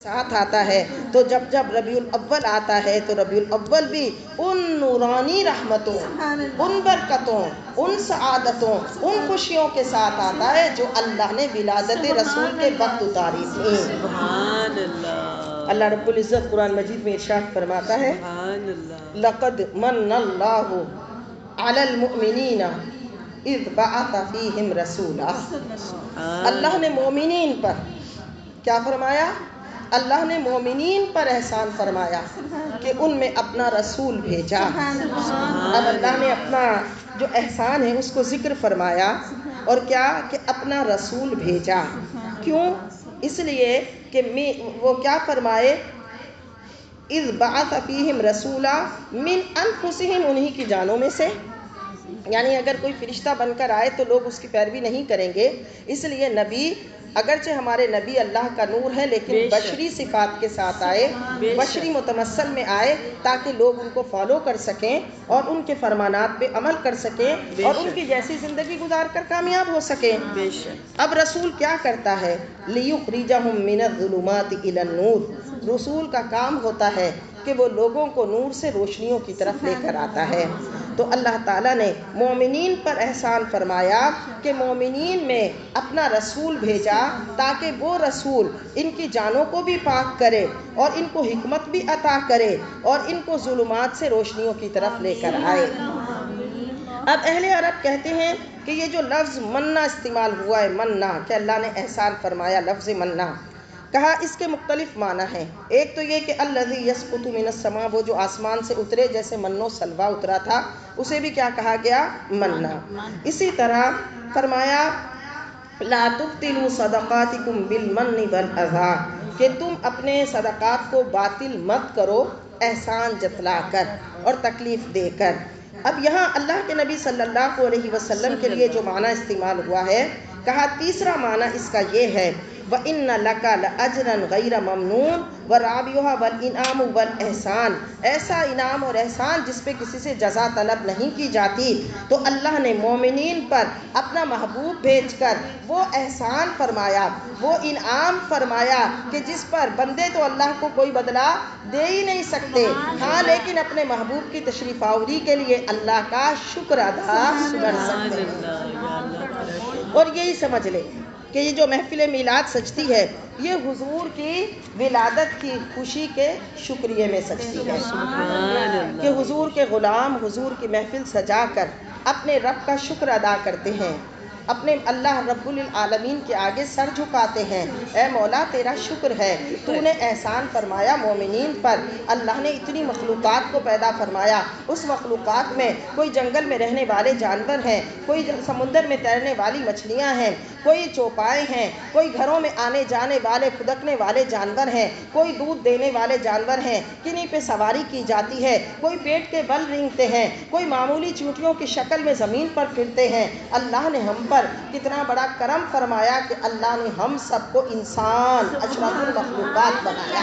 ساتھ آتا ہے، تو جب جب ربیع الاول آتا ہے تو ربیع الاول بھی ان نورانی رحمتوں، ان برکتوں، ان سعادتوں، ان خوشیوں کے ساتھ آتا ہے جو اللہ نے ولادت رسول کے وقت اتاری تھی۔ سبحان اللہ، اللہ رب العزت قرآن مجید میں ارشاد فرماتا ہے، سبحان اللہ، لقد من اللہ علی المؤمنین اذ بعث فیہم رسولا۔ اللہ نے مومنین پر کیا فرمایا؟ اللہ نے مومنین پر احسان فرمایا کہ ان میں اپنا رسول بھیجا۔ اب اللہ نے اپنا جو احسان ہے اس کو ذکر فرمایا، اور کیا کہ اپنا رسول بھیجا۔ کیوں؟ اس لیے کہ وہ کیا فرمائے، اذ بعث فیہم رسولا من انفسہم، انہی کی جانوں میں سے، یعنی اگر کوئی فرشتہ بن کر آئے تو لوگ اس کی پیروی نہیں کریں گے۔ اس لیے نبی، اگرچہ ہمارے نبی اللہ کا نور ہے، لیکن بشری صفات کے ساتھ آئے، بشری متمثل میں آئے، تاکہ لوگ ان کو فالو کر سکیں اور ان کے فرمانات پہ عمل کر سکیں اور ان کی جیسی زندگی گزار کر کامیاب ہو سکیں۔ اب رسول کیا کرتا ہے؟ لِيُخْرِجَهُم مِّنَ الظُّلُمَاتِ إِلَى النُّورِ، رسول کا کام ہوتا ہے کہ وہ لوگوں کو نور سے روشنیوں کی طرف لے کر آتا ہے۔ تو اللہ تعالیٰ نے مومنین پر احسان فرمایا کہ مومنین میں اپنا رسول بھیجا تاکہ وہ رسول ان کی جانوں کو بھی پاک کرے اور ان کو حکمت بھی عطا کرے اور ان کو ظلمات سے روشنیوں کی طرف لے کر آئے۔ اب اہل عرب کہتے ہیں کہ یہ جو لفظ مننا استعمال ہوا ہے، مننا، کہ اللہ نے احسان فرمایا، لفظ مننا کہا، اس کے مختلف معنی ہیں۔ ایک تو یہ کہ الذی یسقط من السماء، وہ جو آسمان سے اترے، جیسے من و سلوہ اترا تھا، اسے بھی کیا کہا گیا؟ مننا۔ اسی طرح فرمایا لا تبطلوا صدقاتکم بالمن والاذی، کہ تم اپنے صدقات کو باطل مت کرو احسان جتلا کر اور تکلیف دے کر۔ اب یہاں اللہ کے نبی صلی اللہ علیہ وسلم کے لیے جو معنی استعمال ہوا ہے، کہا تیسرا معنی اس کا یہ ہے، وَإِنَّ لَكَ لَأَجْرًا غَيْرَ مَمْنُونٍ وَرَابِعُهَا وَالْإِنْعَامُ وَالْإِحْسَانُ، ایسا انعام اور احسان جس پہ کسی سے جزا طلب نہیں کی جاتی۔ تو اللہ نے مومنین پر اپنا محبوب بھیج کر وہ احسان فرمایا، وہ انعام فرمایا کہ جس پر بندے تو اللہ کو کوئی بدلہ دے ہی نہیں سکتے، ہاں لیکن اپنے محبوب کی تشریف آوری کے لیے اللہ کا شکر ادا کر سکتے ہیں۔ اور یہی سمجھ لے کہ یہ جو محفل میلاد سجتی ہے، یہ حضور کی ولادت کی خوشی کے شکریہ میں سجتی ہے، کہ حضور کے غلام حضور کی محفل سجا کر اپنے رب کا شکر ادا کرتے ہیں، اپنے اللہ رب العالمین کے آگے سر جھکاتے ہیں، اے مولا تیرا شکر ہے، تو نے احسان فرمایا مومنین پر۔ اللہ نے اتنی مخلوقات کو پیدا فرمایا، اس مخلوقات میں کوئی جنگل میں رہنے والے جانور ہیں، کوئی سمندر میں تیرنے والی مچھلیاں ہیں، کوئی چوپائے ہیں، کوئی گھروں میں آنے جانے والے پھدکنے والے جانور ہیں، کوئی دودھ دینے والے جانور ہیں، کنہیں پہ سواری کی جاتی ہے، کوئی پیٹ کے بل رینگتے ہیں، کوئی معمولی چونٹیوں کی شکل میں زمین پر پھرتے ہیں۔ اللہ نے ہم پر کتنا بڑا کرم فرمایا کہ اللہ نے ہم سب کو انسان اشرف المخلوقات بنایا۔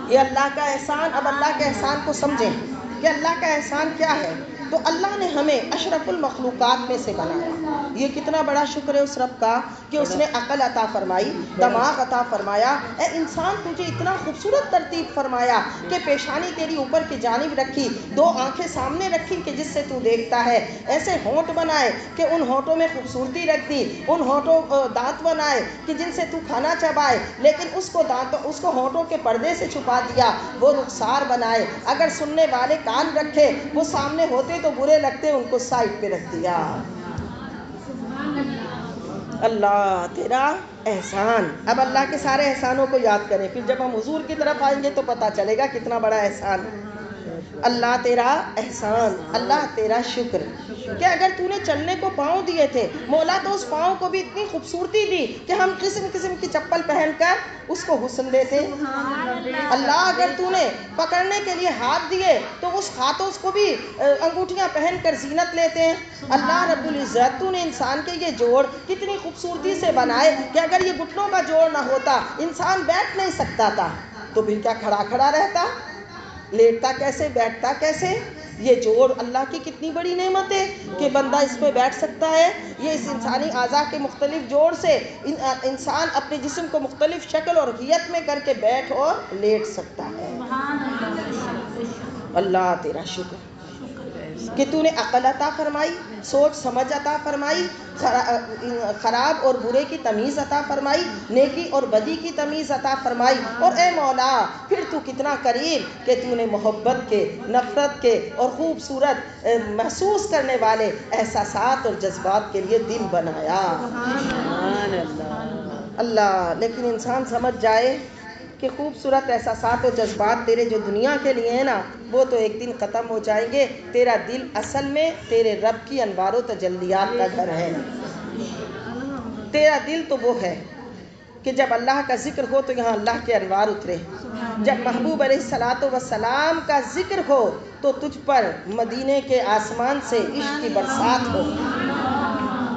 یہ اللہ کا احسان۔ اب اللہ کے احسان کو سمجھیں کہ اللہ کا احسان کیا ہے۔ تو اللہ نے ہمیں اشرف المخلوقات میں سے بنایا۔ یہ کتنا بڑا شکر ہے اس رب کا کہ اس نے عقل عطا فرمائی، دماغ عطا فرمایا۔ اے انسان، تجھے اتنا خوبصورت ترتیب فرمایا کہ پیشانی تیری اوپر کی جانب رکھی، دو آنکھیں سامنے رکھی کہ جس سے تو دیکھتا ہے، ایسے ہونٹ بنائے کہ ان ہونٹوں میں خوبصورتی رکھ دی، ان ہونٹوں دانت بنائے کہ جن سے تو کھانا چبائے، لیکن اس کو ہونٹوں کے پردے سے چھپا دیا، وہ رخسار بنائے، اگر سننے والے کان رکھے، وہ سامنے ہوتے تو برے لگتے، ان کو سائڈ پہ رکھ دیا۔ اللہ تیرا احسان۔ اب اللہ کے سارے احسانوں کو یاد کریں، پھر جب ہم حضور کی طرف آئیں گے تو پتہ چلے گا کتنا بڑا احسان۔ اللہ تیرا احسان، اللہ تیرا شکر کہ اگر تو نے چلنے کو پاؤں دیے تھے، مولا تو اس پاؤں کو بھی اتنی خوبصورتی دی کہ ہم قسم قسم کی چپل پہن کر اس کو حسن دیتے۔ اللہ اگر تو نے پکڑنے کے لیے ہاتھ دیے تو اس ہاتھوں کو بھی انگوٹھیاں پہن کر زینت لیتے ہیں۔ اللہ رب العزت، تو نے انسان کے یہ جوڑ کتنی خوبصورتی سے بنائے کہ اگر یہ گھٹنوں کا جوڑ نہ ہوتا انسان بیٹھ نہیں سکتا تھا، تو پھر کیا کھڑا کھڑا رہتا، لیٹتا کیسے، بیٹھتا کیسے؟ یہ جوڑ اللہ کی کتنی بڑی نعمت ہے کہ بندہ اس پہ بیٹھ سکتا ہے. یہ اس انسانی اعضاء کے مختلف جوڑ سے انسان اپنے جسم کو مختلف شکل اور حیت میں کر کے بیٹھ اور لیٹ سکتا ہے. اللہ تیرا شکر کہ تو نے عقل عطا فرمائی، سوچ سمجھ عطا فرمائی، خراب اور برے کی تمیز عطا فرمائی، نیکی اور بدی کی تمیز عطا فرمائی. اور اے مولا پھر تو کتنا کریم کہ تو نے محبت کے، نفرت کے اور خوبصورت محسوس کرنے والے احساسات اور جذبات کے لیے دل بنایا. اللہ لیکن انسان سمجھ جائے کہ خوبصورت احساسات و جذبات تیرے جو دنیا کے لیے ہیں نا وہ تو ایک دن ختم ہو جائیں گے. تیرا دل اصل میں تیرے رب کی انوار و تجلیات کا گھر ہے. تیرا دل تو وہ ہے کہ جب اللہ کا ذکر ہو تو یہاں اللہ کے انوار اترے، جب محبوب علیہ الصلوۃ والسلام کا ذکر ہو تو تجھ پر مدینے کے آسمان سے عشق کی برسات ہو.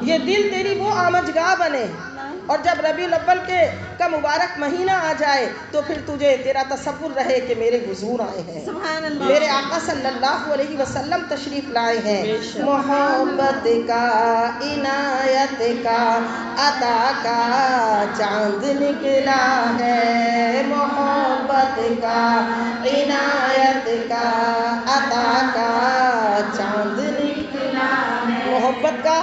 یہ دل تیری وہ آمجگاہ بنے. اور جب ربیع الاول کا مبارک مہینہ آ جائے تو پھر تجھے تیرا تصور رہے کہ میرے حضور آئے ہیں، میرے آقا صلی اللہ علیہ وسلم تشریف لائے ہیں. محبت کا عنایت کا عطا کا چاند نکلا ہے، محبت کا عنایت کا عطا کا چاند نکلا ہے. محبت کا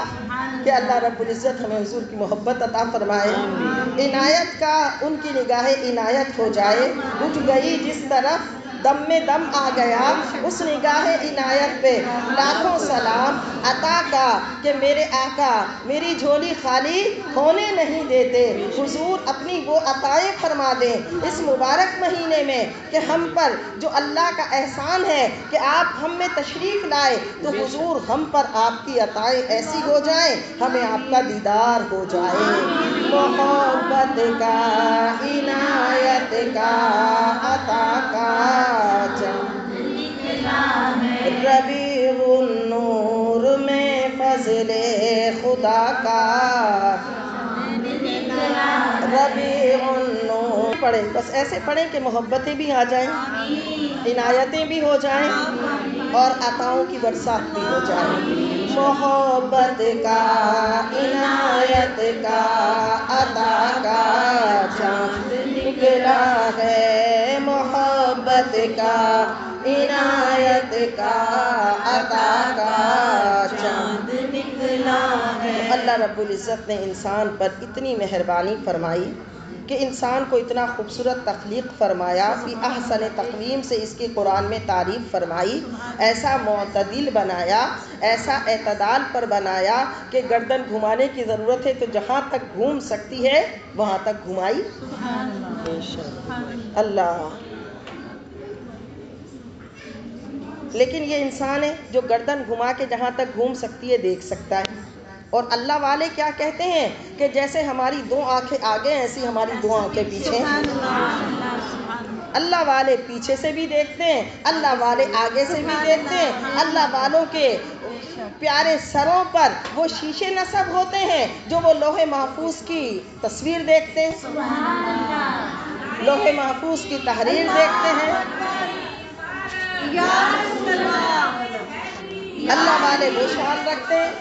کہ اللہ رب العزت ہمیں حضور کی محبت عطا فرمائے. عنایت کا ان کی نگاہ عنایت ہو جائے، اٹھ گئی جس طرف دم میں دم آ گیا، اس نگاہ عنایت پہ لاکھوں سلام. عطا کا کہ میرے آقا میری جھولی خالی ہونے نہیں دیتے، حضور اپنی وہ عطائیں فرما دیں اس مبارک مہینے میں کہ ہم پر جو اللہ کا احسان ہے کہ آپ ہم میں تشریف لائے تو حضور ہم پر آپ کی عطائیں ایسی ہو جائیں ہمیں آپ کا دیدار ہو جائے. محبت کا عنایت کا عطا کا ربیع النور میں فضل خدا کا ربیع النور. پڑھیں بس ایسے پڑھیں کہ محبتیں بھی آ جائیں، عنایتیں بھی ہو جائیں اور عطاؤں کی برسات بھی ہو جائے. محبت کا عنایت کا عطا کا چاند نکلا ہے، محبت کا عنایت کا عطا کا چاند نکلا ہے. اللہ رب العزت نے انسان پر اتنی مہربانی فرمائی کہ انسان کو اتنا خوبصورت تخلیق فرمایا، فی احسن تقویم سے اس کی قرآن میں تعریف فرمائی. ایسا معتدل بنایا، ایسا اعتدال پر بنایا کہ گردن گھمانے کی ضرورت ہے تو جہاں تک گھوم سکتی ہے وہاں تک گھمائی. اللہ لیکن یہ انسان ہے جو گردن گھما کے جہاں تک گھوم سکتی ہے دیکھ سکتا ہے. اور اللہ والے کیا کہتے ہیں کہ جیسے ہماری دو آنکھیں آگے ہیں ایسی ہماری دو آنکھیں پیچھے ہیں. اللہ والے پیچھے سے بھی دیکھتے ہیں، اللہ والے آگے سے بھی دیکھتے ہیں. اللہ والوں کے پیارے سروں پر وہ شیشے نصب ہوتے ہیں جو وہ لوح محفوظ کی تصویر دیکھتے ہیں، لوح محفوظ کی تحریر دیکھتے ہیں. اللہ والے وہ شان رکھتے ہیں.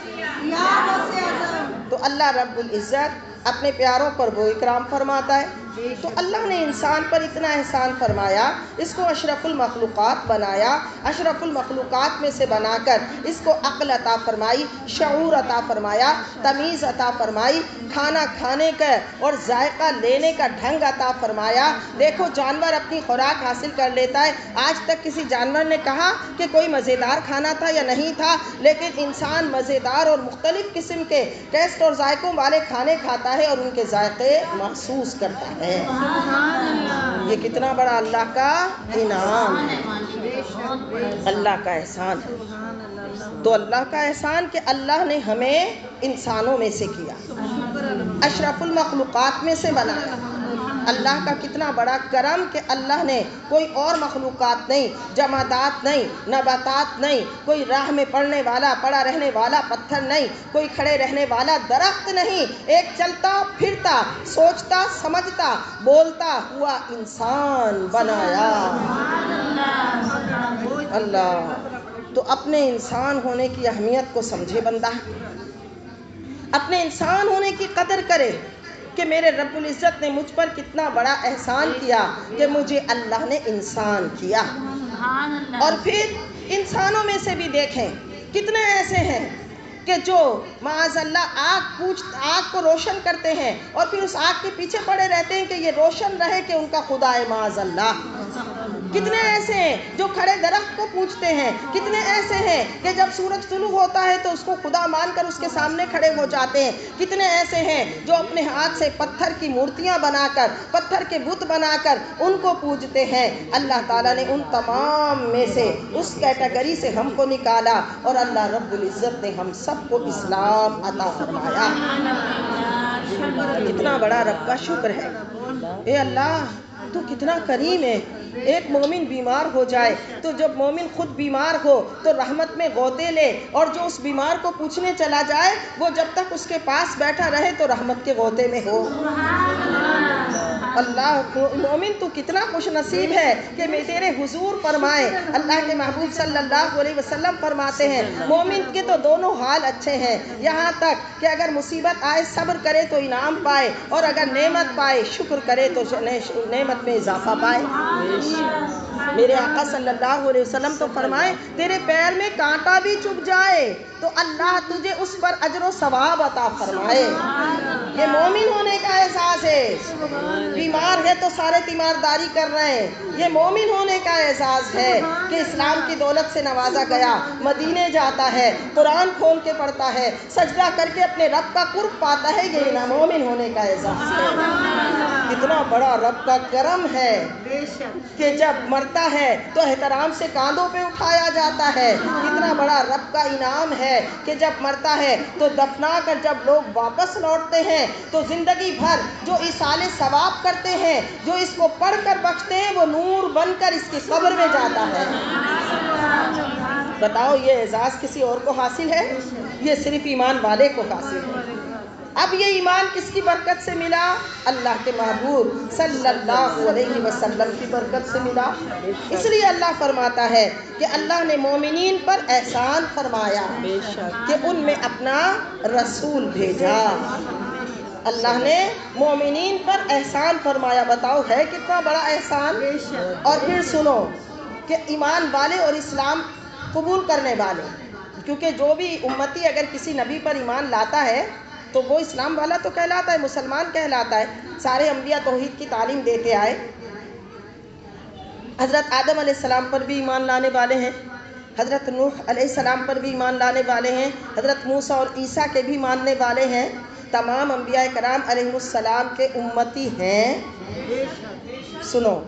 تو اللہ رب العزت اپنے پیاروں پر وہ اکرام فرماتا ہے. تو اللہ نے انسان پر اتنا احسان فرمایا، اس کو اشرف المخلوقات بنایا، اشرف المخلوقات میں سے بنا کر اس کو عقل عطا فرمائی، شعور عطا فرمایا، تمیز عطا فرمائی، کھانا کھانے کا اور ذائقہ لینے کا ڈھنگ عطا فرمایا. دیکھو جانور اپنی خوراک حاصل کر لیتا ہے، آج تک کسی جانور نے کہا کہ کوئی مزیدار کھانا تھا یا نہیں تھا، لیکن انسان مزیدار اور مختلف قسم کے ٹیسٹ اور ذائقوں والے کھانے کھاتا ہے اور ان کے ذائقے محسوس کرتا ہے. یہ کتنا بڑا اللہ کا انعام، اللہ کا احسان ہے. تو اللہ کا احسان کہ اللہ نے ہمیں انسانوں میں سے کیا، اشرف المخلوقات میں سے بنایا. اللہ کا کتنا بڑا کرم کہ اللہ نے کوئی اور مخلوقات نہیں، جمادات نہیں، نباتات نہیں، کوئی راہ میں پڑا رہنے والا پتھر نہیں، کوئی کھڑے رہنے والا درخت نہیں، ایک چلتا پھرتا سوچتا سمجھتا بولتا ہوا انسان بنایا. اللہ تو اپنے انسان ہونے کی اہمیت کو سمجھے بندہ، اپنے انسان ہونے کی قدر کرے کہ میرے رب العزت نے مجھ پر کتنا بڑا احسان کیا کہ مجھے اللہ نے انسان کیا۔ اور پھر انسانوں میں سے بھی دیکھیں کتنے ایسے ہیں کہ جو معاذ اللہ آگ کو روشن کرتے ہیں اور پھر اس آگ کے پیچھے پڑے رہتے ہیں کہ یہ روشن رہے کہ ان کا خدا ہے معاذ اللہ۔ کتنے ایسے ہیں جو کھڑے درخت کو پوجتے ہیں، کتنے ایسے ہیں کہ جب سورج طلوع ہوتا ہے تو اس کو خدا مان کر اس کے سامنے کھڑے ہو جاتے ہیں، کتنے ایسے ہیں جو اپنے ہاتھ سے پتھر کی مورتیاں بنا کر، پتھر کے بت بنا کر ان کو پوجتے ہیں۔ اللہ تعالیٰ نے ان تمام میں سے اس کیٹیگری سے ہم کو نکالا اور اللہ رب العزت نے ہم سب کو اسلام عطا فرمایا۔ کتنا بڑا رب کا شکر ہے۔ اے اللہ تو کتنا کریم ہے۔ ایک مومن بیمار ہو جائے تو جب مومن خود بیمار ہو تو رحمت میں غوطے لے، اور جو اس بیمار کو پوچھنے چلا جائے وہ جب تک اس کے پاس بیٹھا رہے تو رحمت کے غوطے میں ہو۔ اللہ مومن تو کتنا خوش نصیب ہے کہ میں تیرے حضور فرمائے، اللہ کے محبوب صلی اللہ علیہ وسلم فرماتے ہیں مومن کے تو دونوں حال اچھے ہیں، یہاں تک کہ اگر مصیبت آئے صبر کرے تو انعام پائے، اور اگر نعمت پائے شکر کرے تو نعمت میں اضافہ پائے۔ میرے آقا صلی اللہ علیہ وسلم تو فرمائے تیرے پیر میں کانٹا بھی چبھ جائے تو اللہ تجھے اس پر اجر و ثواب عطا فرمائے۔ یہ مومن ہونے کا احساس ہے۔ بیمار ہے تو سارے تیمارداری کر رہے ہیں، یہ مومن ہونے کا احساس ہے کہ اسلام کی دولت سے نوازا گیا، مدینے جاتا ہے، قرآن کھول کے پڑھتا ہے، سجدہ کر کے اپنے رب کا قرب پاتا ہے، یہ نا مومن ہونے کا احساس ہے۔ کتنا بڑا رب کا کرم ہے کہ جب مرتا ہے تو احترام سے کاندھوں پہ اٹھایا جاتا ہے۔ کتنا بڑا رب کا انعام ہے کہ جب مرتا ہے تو دفنا کر جب لوگ واپس لوٹتے ہیں تو زندگی بھر جو ایصال ثواب کرتے ہیں، جو اس کو پڑھ کر بخشتے ہیں، وہ نور بن کر اس کی قبر میں جاتا ہے۔ بتاؤ یہ اعزاز کسی اور کو حاصل ہے؟ یہ صرف ایمان والے کو حاصل ہے۔ اب یہ ایمان کس کی برکت سے ملا؟ اللہ کے محبوب صلی اللہ علیہ وسلم کی برکت سے ملا۔ اس لیے اللہ فرماتا ہے کہ اللہ نے مومنین پر احسان فرمایا کہ ان میں اپنا رسول بھیجا۔ اللہ نے مومنین پر احسان فرمایا، بتاؤ ہے کتنا بڑا احسان۔ اور پھر سنو کہ ایمان والے اور اسلام قبول کرنے والے، کیونکہ جو بھی امتی اگر کسی نبی پر ایمان لاتا ہے تو وہ اسلام والا تو کہلاتا ہے، مسلمان کہلاتا ہے۔ سارے انبیاء توحید کی تعلیم دیتے آئے، حضرت آدم علیہ السلام پر بھی ایمان لانے والے ہیں، حضرت نوح علیہ السلام پر بھی ایمان لانے والے ہیں، حضرت موسیٰ اور عیسیٰ کے بھی ماننے والے ہیں۔ تمام انبیاء کرام علیہ السلام کے امتی ہیں۔ سنو،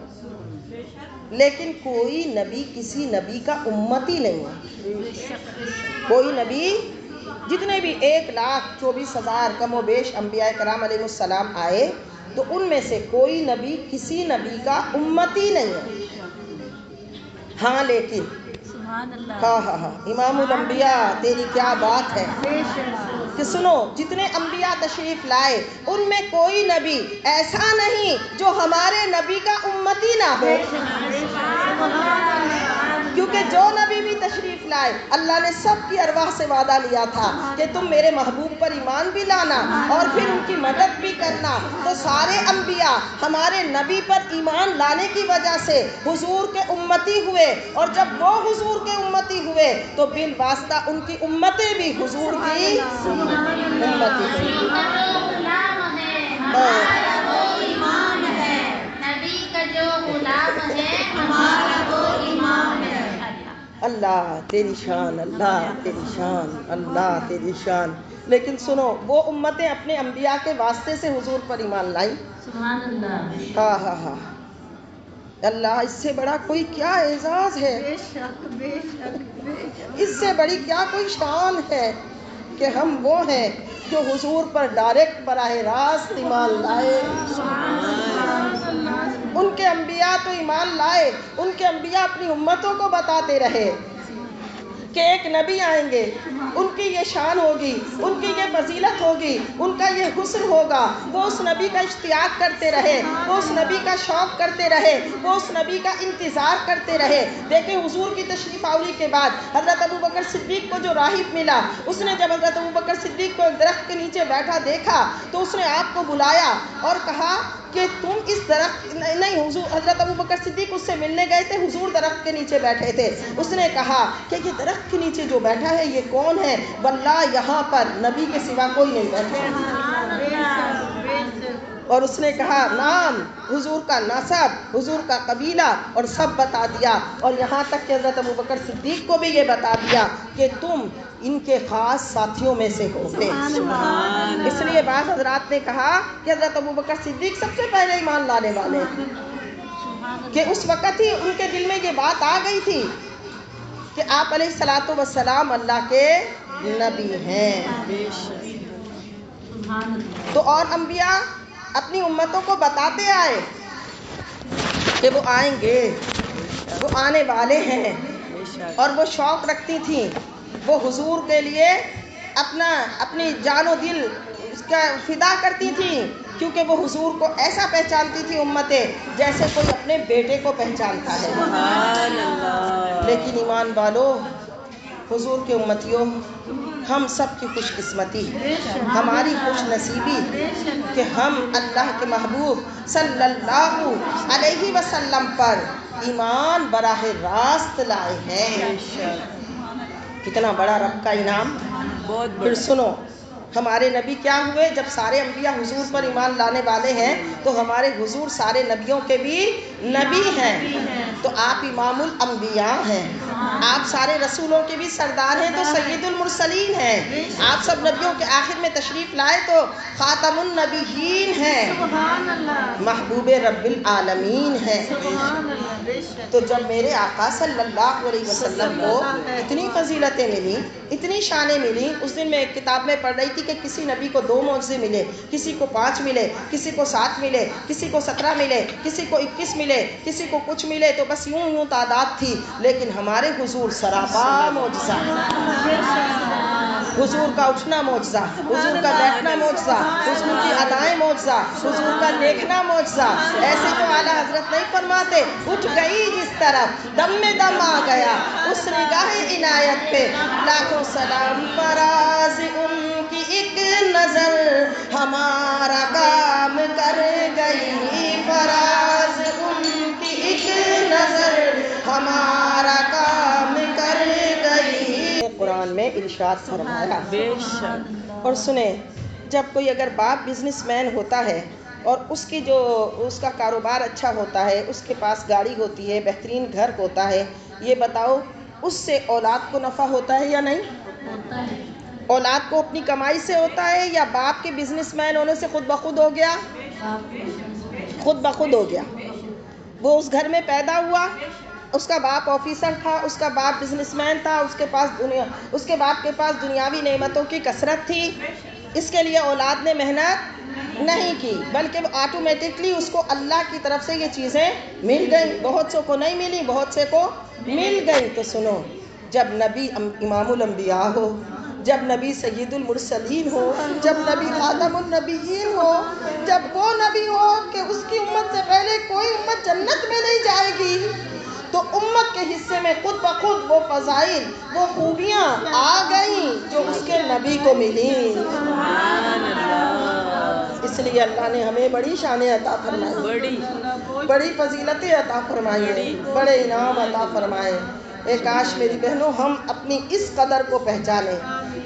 لیکن کوئی نبی کسی نبی کا امتی نہیں ہے۔ کوئی نبی، جتنے بھی 1,24,000 کم و بیش انبیاء کرام علیہ السلام آئے تو ان میں سے کوئی نبی کسی نبی کا امتی نہیں ہے۔ ہاں لیکن امام الانبیاء تیری کیا بات ہے کہ سنو جتنے انبیاء تشریف لائے ان میں کوئی نبی ایسا نہیں جو ہمارے نبی کا امتی نہ ہو، کیونکہ جو نبی بھی تشریف لائے اللہ نے سب کی ارواح سے وعدہ لیا تھا کہ تم میرے محبوب پر ایمان بھی لانا اور پھر ان کی مدد بھی کرنا۔ تو سارے انبیاء ہمارے نبی پر ایمان لانے کی وجہ سے حضور کے امتی ہوئے، اور جب وہ حضور کے امتی ہوئے تو بالواسطہ ان کی امتیں بھی حضور کی امتی ہوئی۔ اللہ تیری شان، اللہ تیری شان، اللہ تیری شان۔ لیکن سنو وہ امتیں اپنے انبیاء کے واسطے سے حضور پر ایمان لائیں۔ سبحان اللہ۔ ہاں ہاں ہاں، اللہ اس سے بڑا کوئی کیا اعزاز ہے، اس سے بڑی کیا کوئی شان ہے کہ ہم وہ ہیں جو حضور پر ڈائریکٹ براہ راست ایمان لائے۔ ان کے انبیاء تو ایمان لائے، ان کے انبیاء اپنی امتوں کو بتاتے رہے کہ ایک نبی آئیں گے، ان کی یہ شان ہوگی، ان کی یہ فضیلت ہوگی، ان کا یہ حسن ہوگا، وہ اس نبی کا اشتیاق کرتے رہے، وہ اس نبی کا شوق کرتے رہے، وہ اس نبی کا انتظار کرتے رہے۔ دیکھیں حضور کی تشریف آوری کے بعد حضرت ابوبکر صدیق کو جو راہب ملا، اس نے جب حضرت ابوبکر صدیق کو ایک درخت کے نیچے بیٹھا دیکھا تو اس نے آپ کو بلایا اور کہا کہ تم اس درخت نہیں، حضور حضرت ابوبکر صدیق اس سے ملنے گئے تھے، حضور درخت کے نیچے بیٹھے تھے۔ اس نے کہا کہ یہ درخت کے نیچے جو بیٹھا ہے یہ کون ہے؟ واللہ یہاں پر نبی کے سوا کوئی نہیں بیٹھا۔ اور اس نے کہا نام، حضور کا نسب، حضور کا قبیلہ اور سب بتا دیا، اور یہاں تک کہ حضرت ابوبکر صدیق کو بھی یہ بتا دیا کہ تم ان کے خاص ساتھیوں میں سے ہو گے۔ اس لیے بعض حضرات نے کہا کہ حضرت ابوبکر صدیق سب سے پہلے ایمان لانے والے ہیں، کہ اس وقت ہی ان کے دل میں یہ بات آ گئی تھی کہ آپ علیہ الصلوۃ والسلام اللہ کے نبی ہیں۔ تو اور انبیاء اپنی امتوں کو بتاتے آئے کہ وہ آئیں گے، وہ آنے والے ہیں، اور وہ شوق رکھتی تھیں، وہ حضور کے لیے اپنی جان و دل اس کا فدا کرتی تھیں، کیونکہ وہ حضور کو ایسا پہچانتی تھی امتیں جیسے کوئی اپنے بیٹے کو پہچانتا ہے۔ سبحان اللہ۔ لیکن ایمان والو، حضور کے امتیوں، ہم سب کی خوش قسمتی، ہماری خوش نصیبی کہ ہم اللہ کے محبوب صلی اللہ علیہ وسلم پر ایمان براہ راست لائے ہیں۔ کتنا بڑا رب کا انعام۔ بہت پھر بڑا۔ سنو، ہمارے نبی کیا ہوئے؟ جب سارے انبیاء حضور پر ایمان لانے والے ہیں تو ہمارے حضور سارے نبیوں کے بھی نبی ہیں، تو آپ امام الانبیاء ہیں، آپ سارے رسولوں کے بھی سردار ہیں تو سید المرسلین ہیں، آپ سب نبیوں کے آخر میں تشریف لائے تو خاتم النبیین ہیں، محبوب رب العالمین ہیں۔ تو جب میرے آقا صلی اللہ علیہ وسلم کو اتنی فضیلتیں ملی، اتنی شانیں ملی، اس دن میں ایک کتاب میں پڑھ رہی تھی کہ کسی نبی کو 2 معجزے ملے، کسی کو 5 ملے، کسی کو 7 ملے، کسی کو 17 ملے، کسی کو 21 ملے، کسی کو کچھ ملے، تو بس یوں تعداد تھی، لیکن ہمارے حضور سراپا معجزہ، حضور کا اٹھنا معجزہ، حضور کا بیٹھنا معجزہ، حضور کی ادائیں معجزہ، حضور کا دیکھنا معجزہ۔ ایسے تو اعلیٰ حضرت نہیں فرماتے اٹھ گئی جس طرف دم میں دم آ گیا، اس نگاہ عنایت پہ لاکھوں سلام، فراز ان کی ایک نظر ہمارا کام کر گئی، فراز ان کی ایک نظر ہمارا کام کر گئی۔ قرآن میں ارشاد فرمایا۔ بے شک۔ اور سنیں، جب کوئی اگر باپ بزنس مین ہوتا ہے اور اس کا کاروبار اچھا ہوتا ہے، اس کے پاس گاڑی ہوتی ہے، بہترین گھر ہوتا ہے، یہ بتاؤ اس سے اولاد کو نفع ہوتا ہے یا نہیں؟ اولاد کو اپنی کمائی سے ہوتا ہے یا باپ کے بزنس مین ہونے سے خود بخود ہو گیا؟ خود بخود ہو گیا۔ وہ اس گھر میں پیدا ہوا، اس کا باپ آفیسر تھا، اس کا باپ بزنس مین تھا، اس کے باپ کے پاس دنیاوی نعمتوں کی کثرت تھی، اس کے لیے اولاد نے محنت نہیں کی، بلکہ آٹومیٹکلی اس کو اللہ کی طرف سے یہ چیزیں مل گئیں۔ بہت سے کو نہیں ملی، بہت سے کو مل گئی۔ تو سنو، جب نبی امام الانبیاء ہو، جب نبی سید المرسلین ہو، جب نبی خاتم النبیین ہو، جب وہ نبی ہو کہ اس کی امت سے پہلے کوئی امت جنت میں نہیں جائے گی، تو امت کے حصے میں خود بخود وہ فضائل، وہ خوبیاں آ گئیں جو اس کے نبی کو ملیں۔ سبحان اللہ۔ اس لیے اللہ نے ہمیں بڑی شانیں عطا فرمائی، بڑی فضیلتیں عطا فرمائی ہیں، بڑے انعام عطا فرمائے۔ کاش میری بہنوں ہم اپنی اس قدر کو پہچانیں،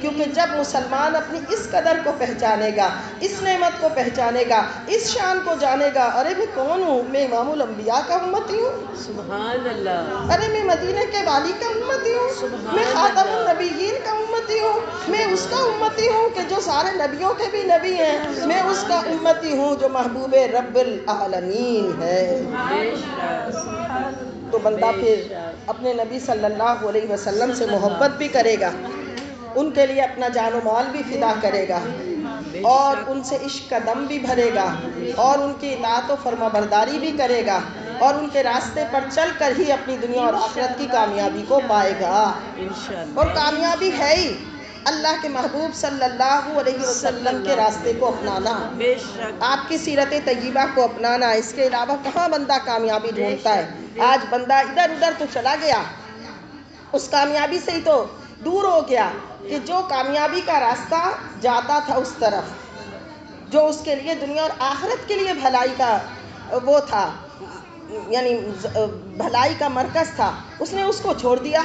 کیونکہ جب مسلمان اپنی اس قدر کو پہچانے گا، اس نعمت کو پہچانے گا، اس شان کو جانے گا، ارے میں کون ہوں؟ میں امام الانبیاء کا امتی ہوں، سبحان اللہ۔ ارے میں مدینہ کے والی کا امتی ہوں، میں خاتم النبیین کا امتی ہوں، میں اس کا امتی ہوں کہ جو سارے نبیوں کے بھی نبی ہیں، میں اس کا امتی ہوں جو محبوب رب العالمین ہے۔ تو بندہ پھر اپنے نبی صلی اللہ علیہ وسلم سے محبت بھی کرے گا، ان کے لیے اپنا جان و مال بھی فدا کرے گا، اور ان سے عشق کا دم بھی بھرے گا، اور ان کی اطاعت و فرما برداری بھی کرے گا، اور ان کے راستے پر چل کر ہی اپنی دنیا اور آخرت کی کامیابی کو پائے گا۔ انشاءاللہ۔ اور کامیابی ہے ہی اللہ کے محبوب صلی اللہ علیہ وسلم کے راستے کو اپنانا، بے شک۔ آپ کی سیرت طیبہ کو اپنانا۔ اس کے علاوہ کہاں بندہ کامیابی ڈھونڈتا ہے؟ آج بندہ ادھر ادھر تو چلا گیا، اس کامیابی سے ہی تو دور ہو گیا کہ جو کامیابی کا راستہ جاتا تھا اس طرف، جو اس کے لیے دنیا اور آخرت کے لیے بھلائی کا وہ تھا، یعنی بھلائی کا مرکز تھا، اس نے اس کو چھوڑ دیا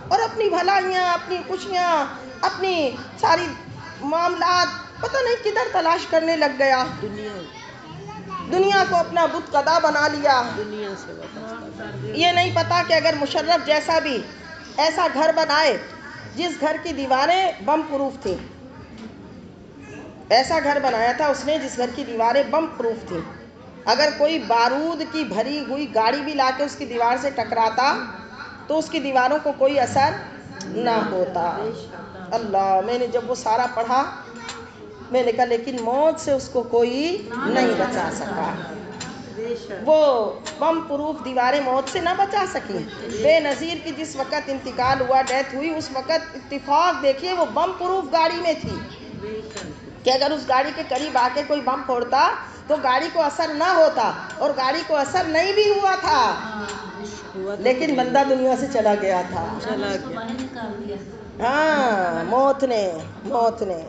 اور اپنی بھلائیاں، اپنی خوشیاں، اپنی ساری معاملات پتہ نہیں کدھر تلاش کرنے لگ گیا۔ دنیا کو اپنا بت قدا بنا لیا۔ دنیا سے وابستہ۔ یہ نہیں پتا کہ اگر مشرف جیسا بھی ایسا گھر بنائے جس گھر کی دیواریں بم پروف تھیں، ایسا گھر بنایا تھا اس نے جس گھر کی دیواریں بم پروف تھیں، اگر کوئی بارود کی بھری ہوئی گاڑی بھی لا کے اس کی دیوار سے ٹکراتا تو اس کی دیواروں کو کوئی اثر نہ ہوتا۔ اللہ، میں نے جب وہ سارا پڑھا میں نے کہا لیکن موت سے اس کو کوئی نہیں بچا سکا۔ وہ بم پروف دیواریں موت سے نہ بچا سکیں۔ بے نظیر کی جس وقت انتقال ہوا، ڈیتھ ہوئی، اس وقت اتفاق دیکھیے وہ بم پروف گاڑی میں تھی کہ اگر اس گاڑی کے قریب آ کے کوئی بم پھوڑتا تو گاڑی کو اثر نہ ہوتا، اور گاڑی کو اثر نہیں بھی ہوا تھا، لیکن بندہ دنیا سے چلا گیا تھا۔ چلا گیا۔ ہاں، موت نے۔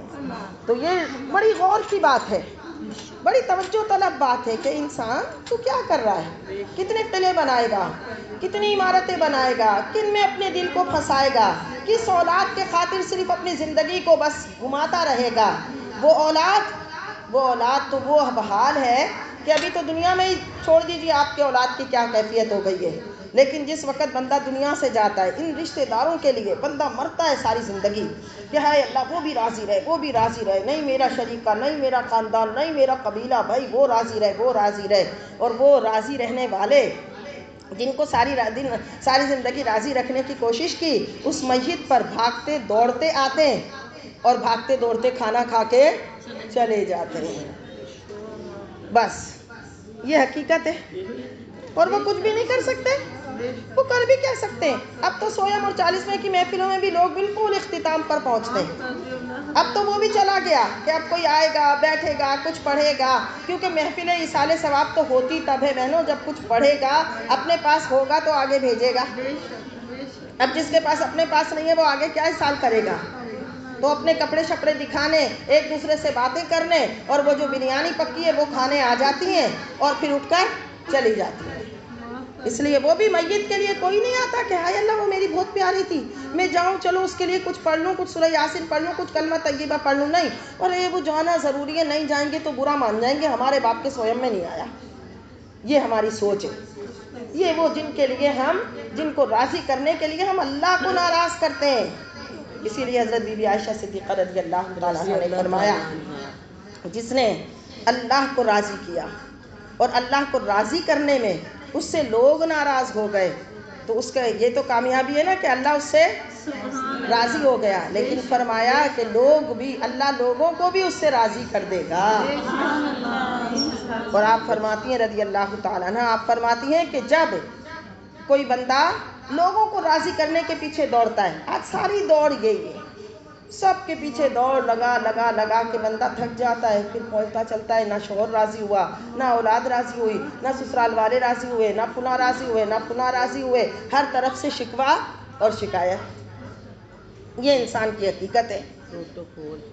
تو یہ بڑی غور کی بات ہے، بڑی توجہ طلب بات ہے کہ انسان تو کیا کر رہا ہے؟ کتنے قلعے بنائے گا، کتنی عمارتیں بنائے گا، کن میں اپنے دل کو پھنسائے گا، کس اولاد کے خاطر صرف اپنی زندگی کو بس گھماتا رہے گا؟ وہ اولاد تو وہ بحال ہے کہ ابھی تو دنیا میں ہی چھوڑ دیجیے آپ کے اولاد کی کیا کیفیت ہو گئی ہے، لیکن جس وقت بندہ دنیا سے جاتا ہے ان رشتہ داروں کے لیے بندہ مرتا ہے ساری زندگی کہ ہائے اللہ وہ بھی راضی رہے، وہ بھی راضی رہے، نہیں میرا شریکہ، نہیں میرا خاندان، نہیں میرا قبیلہ، بھائی وہ راضی رہے، وہ راضی رہے۔ اور وہ راضی رہنے والے جن کو ساری زندگی راضی رکھنے کی کوشش کی، اس میت پر بھاگتے دوڑتے آتے ہیں اور بھاگتے دوڑتے کھانا کھا کے چلے جاتے ہیں۔ بس یہ حقیقت ہے، اور وہ کچھ بھی نہیں کر سکتے، وہ کر بھی کیا سکتے ہیں؟ اب تو سویم اور 40ویں کی محفلوں میں بھی لوگ بالکل اختتام پر پہنچتے ہیں۔ اب تو وہ بھی چلا گیا کہ اب کوئی آئے گا، بیٹھے گا، کچھ پڑھے گا، کیونکہ محفل ایصال ثواب تو ہوتی تب ہے بہنوں جب کچھ پڑھے گا، اپنے پاس ہوگا تو آگے بھیجے گا۔ اب جس کے پاس اپنے پاس نہیں ہے وہ آگے کیا ایصال کرے گا؟ تو اپنے کپڑے شپڑے دکھانے، ایک دوسرے سے باتیں کرنے، اور وہ جو بریانی پکی ہے وہ کھانے آ جاتی ہیں اور پھر اٹھ کر چلی جاتی ہیں۔ اس لیے وہ بھی میت کے لیے کوئی نہیں آتا کہ ہائے اللہ وہ میری بہت پیاری تھی، میں جاؤں چلو اس کے لیے کچھ پڑھ لوں، کچھ سورہ یاسین پڑھ لوں، کچھ کلمہ طیبہ پڑھ لوں، نہیں، اور وہ جانا ضروری ہے، نہیں جائیں گے تو برا مان جائیں گے، ہمارے باپ کے سویم میں نہیں آیا۔ یہ ہماری سوچ ہے۔ یہ وہ جن کو راضی کرنے کے لیے ہم اللہ کو ناراض کرتے ہیں۔ اسی لیے حضرت بی بی عائشہ صدیقہ رضی اللہ تعالیٰ عنہ نے فرمایا جس نے اللہ کو راضی کیا اور اللہ کو راضی کرنے میں اس سے لوگ ناراض ہو گئے تو اس کا یہ تو کامیابی ہے نا کہ اللہ اس سے راضی ہو گیا، لیکن فرمایا کہ اللہ لوگوں کو بھی اس سے راضی کر دے گا۔ اور آپ فرماتی ہیں رضی اللہ تعالیٰ عنہ، آپ فرماتی ہیں کہ جب کوئی بندہ لوگوں کو راضی کرنے کے پیچھے دوڑتا ہے، آج ساری دوڑ یہی ہے، سب کے پیچھے دوڑ لگا کے بندہ تھک جاتا ہے، پھر پہنچتا چلتا ہے نہ شوہر راضی ہوا، نہ اولاد راضی ہوئی، نہ سسرال والے راضی ہوئے، نہ فلاں راضی ہوئے، نہ فلاں راضی ہوئے، ہر طرف سے شکوہ اور شکایت۔ یہ انسان کی حقیقت ہے۔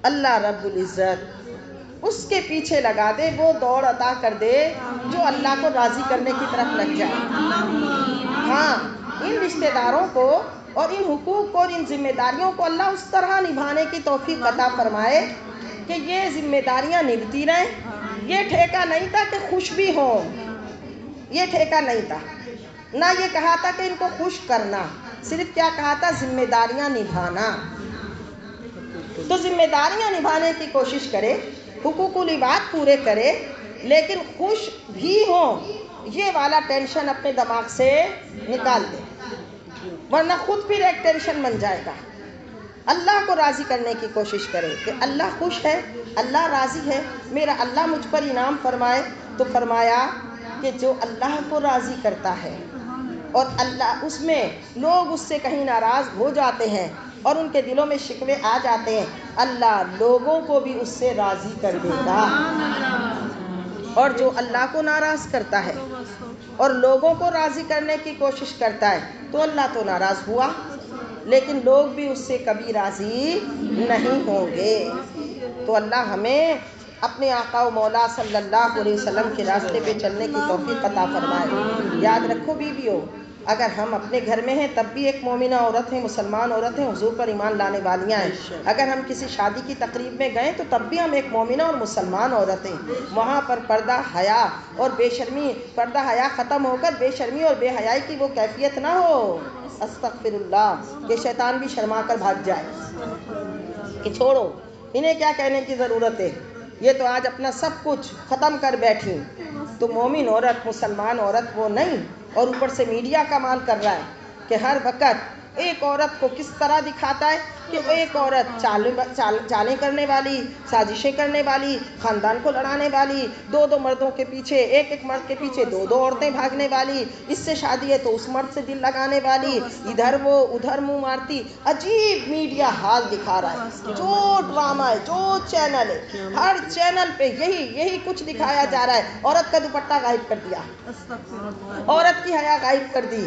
اللہ رب العزت اس کے پیچھے لگا دے، وہ دوڑ عطا کر دے جو اللہ کو راضی کرنے کی طرف لگ جائے۔ ہاں، ان رشتہ داروں کو اور ان حقوق کو اور ان ذمہ داریوں کو اللہ اس طرح نبھانے کی توفیق عطا فرمائے کہ یہ ذمہ داریاں نبھتی رہیں۔ یہ ٹھیکہ نہیں تھا کہ خوش بھی ہوں، یہ ٹھیکہ نہیں تھا، نہ یہ کہا تھا کہ ان کو خوش کرنا، صرف کیا کہا تھا؟ ذمہ داریاں نبھانا۔ تو ذمہ داریاں نبھانے کی کوشش کرے، حقوق العباد پورے کرے، لیکن خوش بھی ہوں، یہ والا ٹینشن اپنے دماغ سے نکال دے، ورنہ خود پھر ایک ٹینشن بن جائے گا۔ اللہ کو راضی کرنے کی کوشش کرے کہ اللہ خوش ہے، اللہ راضی ہے، میرا اللہ مجھ پر انعام فرمائے۔ تو فرمایا کہ جو اللہ کو راضی کرتا ہے اور اللہ اس میں لوگ اس سے کہیں ناراض ہو جاتے ہیں اور ان کے دلوں میں شکوے آ جاتے ہیں، اللہ لوگوں کو بھی اس سے راضی کر دے گا۔ اور جو اللہ کو ناراض کرتا ہے اور لوگوں کو راضی کرنے کی کوشش کرتا ہے تو اللہ تو ناراض ہوا، لیکن لوگ بھی اس سے کبھی راضی نہیں ہوں گے۔ تو اللہ ہمیں اپنے آقا و مولا صلی اللہ علیہ وسلم کے راستے پہ چلنے کی توفیق عطا فرمائے۔ یاد رکھو بیویو، اگر ہم اپنے گھر میں ہیں تب بھی ایک مومنہ عورت ہیں، مسلمان عورت ہیں، حضور پر ایمان لانے والیاں ہیں۔ اگر ہم کسی شادی کی تقریب میں گئے تو تب بھی ہم ایک مومنہ اور مسلمان عورت ہیں۔ وہاں پر پردہ حیا اور بے شرمی، پردہ حیا ختم ہو کر بے شرمی اور بے حیائی کی وہ کیفیت نہ ہو، استغفر اللہ، کہ شیطان بھی شرما کر بھاگ جائے کہ چھوڑو انہیں کیا کہنے کی ضرورت ہے، یہ تو آج اپنا سب کچھ ختم کر بیٹھی۔ تو مومن عورت، مسلمان عورت وہ نہیں، اور اوپر سے میڈیا کا مال کر رہا ہے کہ ہر وقت ایک عورت کو کس طرح دکھاتا ہے کہ ایک عورت چالیں کرنے والی، سازشیں کرنے والی، خاندان کو لڑانے والی، دو مردوں کے پیچھے، ایک مرد کے پیچھے دو عورتیں بھاگنے والی، اس سے شادی ہے تو اس مرد سے دل لگانے والی، ادھر وہ ادھر منہ مارتی۔ عجیب میڈیا حال دکھا رہا ہے، جو ڈرامہ ہے، جو چینل ہے، ہر چینل پہ یہی کچھ دکھایا جا رہا ہے۔ عورت کا دوپٹہ غائب کر دیا، عورت کی حیا غائب کر دی،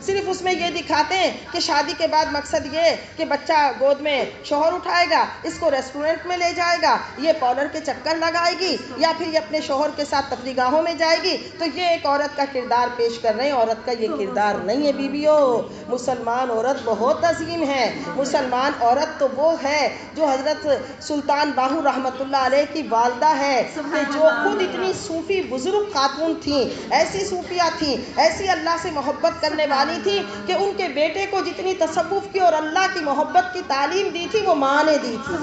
صرف اس میں یہ دکھاتے ہیں کہ شادی کے بعد مقصد یہ کہ بچہ گود میں شوہر اٹھائے گا، اس کو ریسٹورنٹ میں لے جائے گا، یہ پارلر کے چکر لگائے گی، یا پھر یہ اپنے شوہر کے ساتھ تفریح گاہوں میں جائے گی، تو یہ ایک عورت کا کردار پیش کر رہے ہیں۔ عورت کا یہ کردار نہیں ہے بیویو۔ مسلمان عورت بہت عظیم ہے۔ مسلمان عورت تو وہ ہے جو حضرت سلطان باہو رحمۃ اللہ علیہ کی والدہ ہے، کہ جو خود اتنی صوفی بزرگ خاتون تھیں، ایسی صوفیہ تھیں، ایسی اللہ سے محبت کرنے والی تھی کہ ان کے بیٹے کو جتنی تصوف کی اور اللہ کی محبت کی تعلیم دی تھی وہ ماں نے دی تھی۔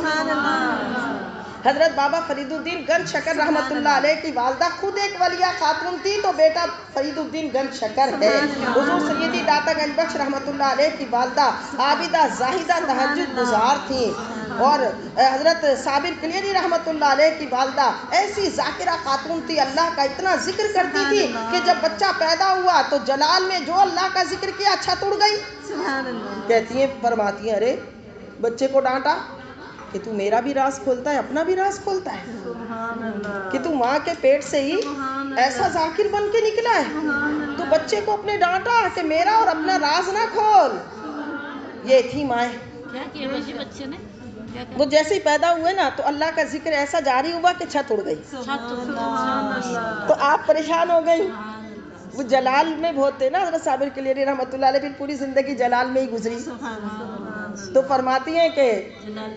حضرت بابا فرید الدین گنج شکر رحمۃ اللہ علیہ کی والدہ خود ایک ولیہ خاتون تھی، تو بیٹا فرید الدین گنج شکر ہے۔ حضور سیدی داتا گنج بخش رحمۃ اللہ علیہ کی والدہ عابدہ زاہدہ تہجد گزار تھیں، اور حضرت صابر کلیری رحمۃ اللہ علیہ کی والدہ ایسی ذاکرہ خاتون تھی، اللہ کا اتنا ذکر کرتی تھی کہ جب بچہ پیدا ہوا تو جلال میں جو اللہ کا ذکر کیا چھت اڑ گئی۔ کہتی ہیں، فرماتی ہیں، ارے بچے کو ڈانٹا کہ تو میرا بھی راز کھولتا ہے، اپنا بھی راز کھولتا ہے، کہ تو ماں کے پیٹ سے ہی ایسا ذاکر بن کے نکلا ہے، تو بچے کو اپنے ڈانٹا کہ میرا اور اپنا راز نہ کھول۔ یہ تھی مائیں، بچے نے وہ جیسے ہی پیدا ہوئے نا تو اللہ کا ذکر ایسا جاری ہوا کہ چھت اڑ گئی، تو آپ پریشان ہو گئی۔ وہ جلال میں بہت تھے نا حضرت صابر کلیری رحمۃ اللہ علیہ، پھر پوری زندگی جلال میں ہی گزری، تو فرماتی ہیں کہ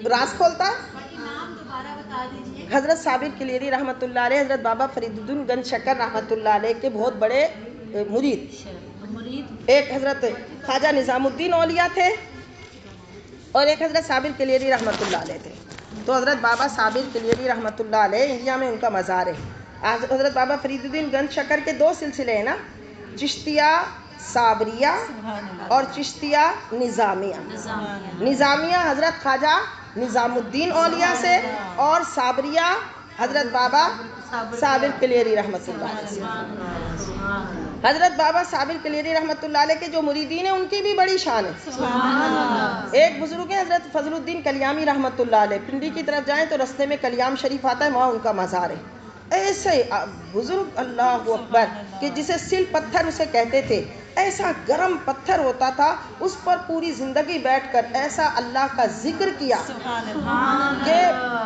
راز کھولتا حضرت صابر کلیری رحمۃ اللہ علیہ، حضرت بابا فرید الدین گنج شکر رحمۃ اللہ علیہ کے بہت بڑے مرید، ایک حضرت خواجہ نظام الدین اولیاء تھے اور ایک حضرت صابر کلیری رحمۃ اللہ علیہ تھے۔ تو حضرت بابا صابر کلیری رحمۃ اللہ علیہ انڈیا میں ان کا مزار ہے۔ حضرت بابا فرید الدین گنج شکر کے دو سلسلے ہیں نا، چشتیہ صابریہ اور چشتیہ نظامیہ۔ نظامیہ حضرت خواجہ نظام الدین اولیاء سے، اور صابریہ حضرت بابا صابر کلیری رحمۃ اللہ علیہ سے۔ حضرت بابا صابر کلیری رحمۃ اللہ علیہ کے جو مریدین ہیں ان کی بھی بڑی شان ہے۔ ایک بزرگ ہیں حضرت فضل الدین کلیامی رحمۃ اللہ علیہ، پنڈی کی طرف جائیں تو رستے میں کلیام شریف آتا ہے، وہاں ان کا مزار ہے۔ ایسے بزرگ، اللہ اکبر، کہ جسے سل پتھر اسے کہتے تھے، ایسا گرم پتھر ہوتا تھا، اس پر پوری زندگی بیٹھ کر ایسا اللہ کا ذکر کیا کہ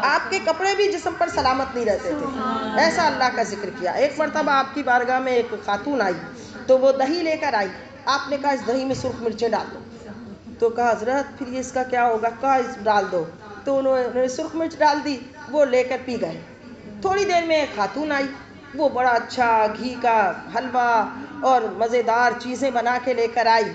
آپ کے کپڑے بھی جسم پر سلامت نہیں رہتے تھے، ایسا اللہ کا ذکر کیا۔ ایک مرتبہ آپ کی بارگاہ میں ایک خاتون آئی تو وہ دہی لے کر آئی، آپ نے کہا اس دہی میں سرخ مرچیں ڈال دو، تو کہا حضرت پھر یہ اس کا کیا ہوگا، کہا اس ڈال دو، تو انہوں نے سرخ مرچ ڈال دی، وہ لے کر پی گئے۔ تھوڑی دیر میں ایک خاتون آئی، وہ بڑا اچھا گھی کا حلوہ اور مزیدار چیزیں بنا کے لے کر آئی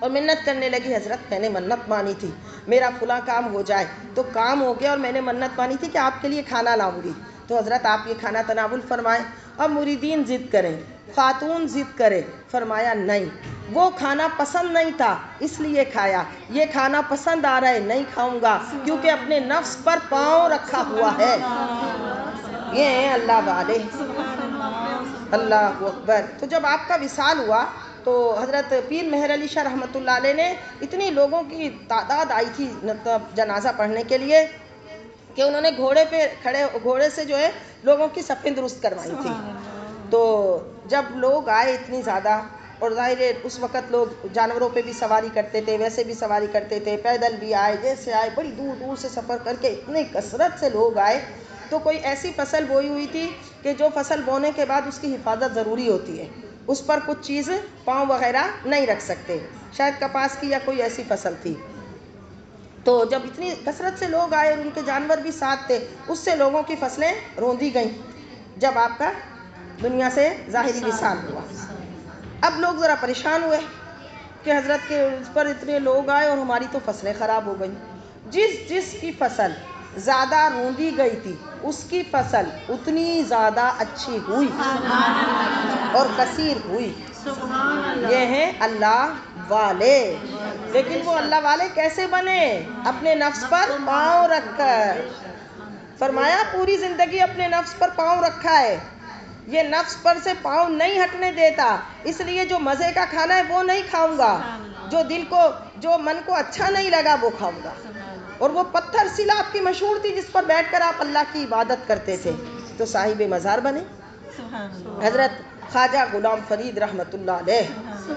اور منت کرنے لگی، حضرت میں نے منت مانی تھی میرا فلاں کام ہو جائے، تو کام ہو گیا اور میں نے منت مانی تھی کہ آپ کے لیے کھانا لاؤں گی، تو حضرت آپ یہ کھانا تناول فرمائیں۔ اب مریدین ضد کریں، خاتون ضد کرے، فرمایا نہیں، وہ کھانا پسند نہیں تھا اس لیے کھایا، یہ کھانا پسند آ رہا ہے نہیں کھاؤں گا، کیونکہ اپنے نفس پر پاؤں رکھا ہوا ہے۔ یہ ہیں اللہ والے، اللہ اکبر. تو جب آپ کا وصال ہوا تو حضرت پیر مہر علی شاہ رحمۃ اللہ علیہ نے اتنی لوگوں کی تعداد آئی تھی جنازہ پڑھنے کے لیے کہ انہوں نے گھوڑے سے جو ہے لوگوں کی صفیں درست کروائی تھی. تو جب لوگ آئے اتنی زیادہ، اور ظاہر ہے اس وقت لوگ جانوروں پہ بھی سواری کرتے تھے، ویسے بھی سواری کرتے تھے، پیدل بھی آئے، جیسے آئے بڑی دور دور سے سفر کر کے اتنے کثرت سے لوگ آئے. تو کوئی ایسی فصل بوئی ہوئی تھی کہ جو فصل بونے کے بعد اس کی حفاظت ضروری ہوتی ہے، اس پر کچھ چیز پاؤں وغیرہ نہیں رکھ سکتے، شاید کپاس کی یا کوئی ایسی فصل تھی. تو جب اتنی کثرت سے لوگ آئے اور ان کے جانور بھی ساتھ تھے، اس سے لوگوں کی فصلیں روندی گئیں جب آپ کا دنیا سے ظاہری وصال ہوا. اب لوگ ذرا پریشان ہوئے کہ حضرت کے اس پر اتنے لوگ آئے اور ہماری تو فصلیں خراب ہو گئیں. جس کی فصل زیادہ روندی گئی تھی اس کی فصل اتنی زیادہ اچھی ہوئی اور کثیر ہوئی. یہ ہیں اللہ والے. لیکن وہ اللہ والے کیسے بنے؟ اپنے نفس پر پاؤں رکھ کر. فرمایا پوری زندگی اپنے نفس پر پاؤں رکھا ہے، یہ نفس پر سے پاؤں نہیں ہٹنے دیتا، اس لیے جو مزے کا کھانا ہے وہ نہیں کھاؤں گا، جو من کو اچھا نہیں لگا وہ کھاؤں گا. اور وہ پتھر سلا آپ کی مشہور تھی جس پر بیٹھ کر آپ اللہ کی عبادت کرتے تھے، تو صاحب مزار بنے. حضرت خواجہ غلام فرید رحمۃ اللہ علیہ،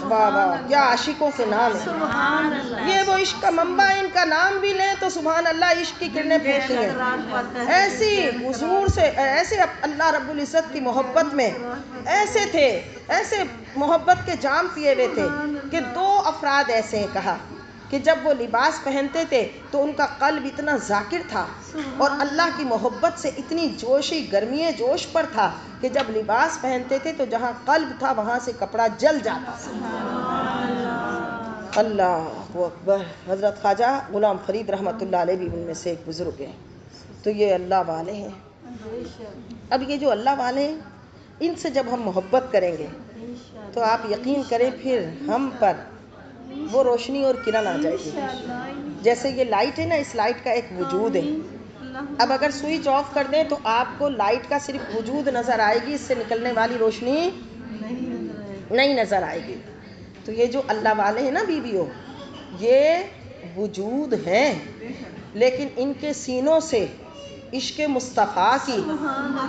واہ واہ کیا عاشقوں کے نام ہیں. یہ وہ عشق کا منبع، ان کا نام بھی لیں تو سبحان اللہ عشق کی کرنیں پھوٹتی ہیں. ایسی حضور سے، ایسے اللہ رب العزت کی محبت میں ایسے تھے، ایسے محبت کے جام پیے ہوئے تھے کہ دو افراد ایسے ہیں کہا کہ جب وہ لباس پہنتے تھے تو ان کا قلب اتنا ذاکر تھا اور اللہ کی محبت سے اتنی جوشی گرمی جوش پر تھا کہ جب لباس پہنتے تھے تو جہاں قلب تھا وہاں سے کپڑا جل جاتا تھا. اللہ اکبر. حضرت خواجہ غلام فرید رحمۃ اللہ علیہ بھی ان میں سے ایک بزرگ ہیں. تو یہ اللہ والے ہیں. اب یہ جو اللہ والے ہیں ان سے جب ہم محبت کریں گے تو آپ یقین کریں پھر ہم پر وہ روشنی اور کرن آ جائے گی. جیسے یہ لائٹ ہے نا، اس لائٹ کا ایک وجود ہے. اب اگر سوئچ آف کر دیں تو آپ کو لائٹ کا صرف وجود نظر آئے گی، اس سے نکلنے والی روشنی نہیں نظر آئے گی. تو یہ جو اللہ والے ہیں نا بیویوں، یہ وجود ہیں لیکن ان کے سینوں سے عشق مصطفیٰ کی،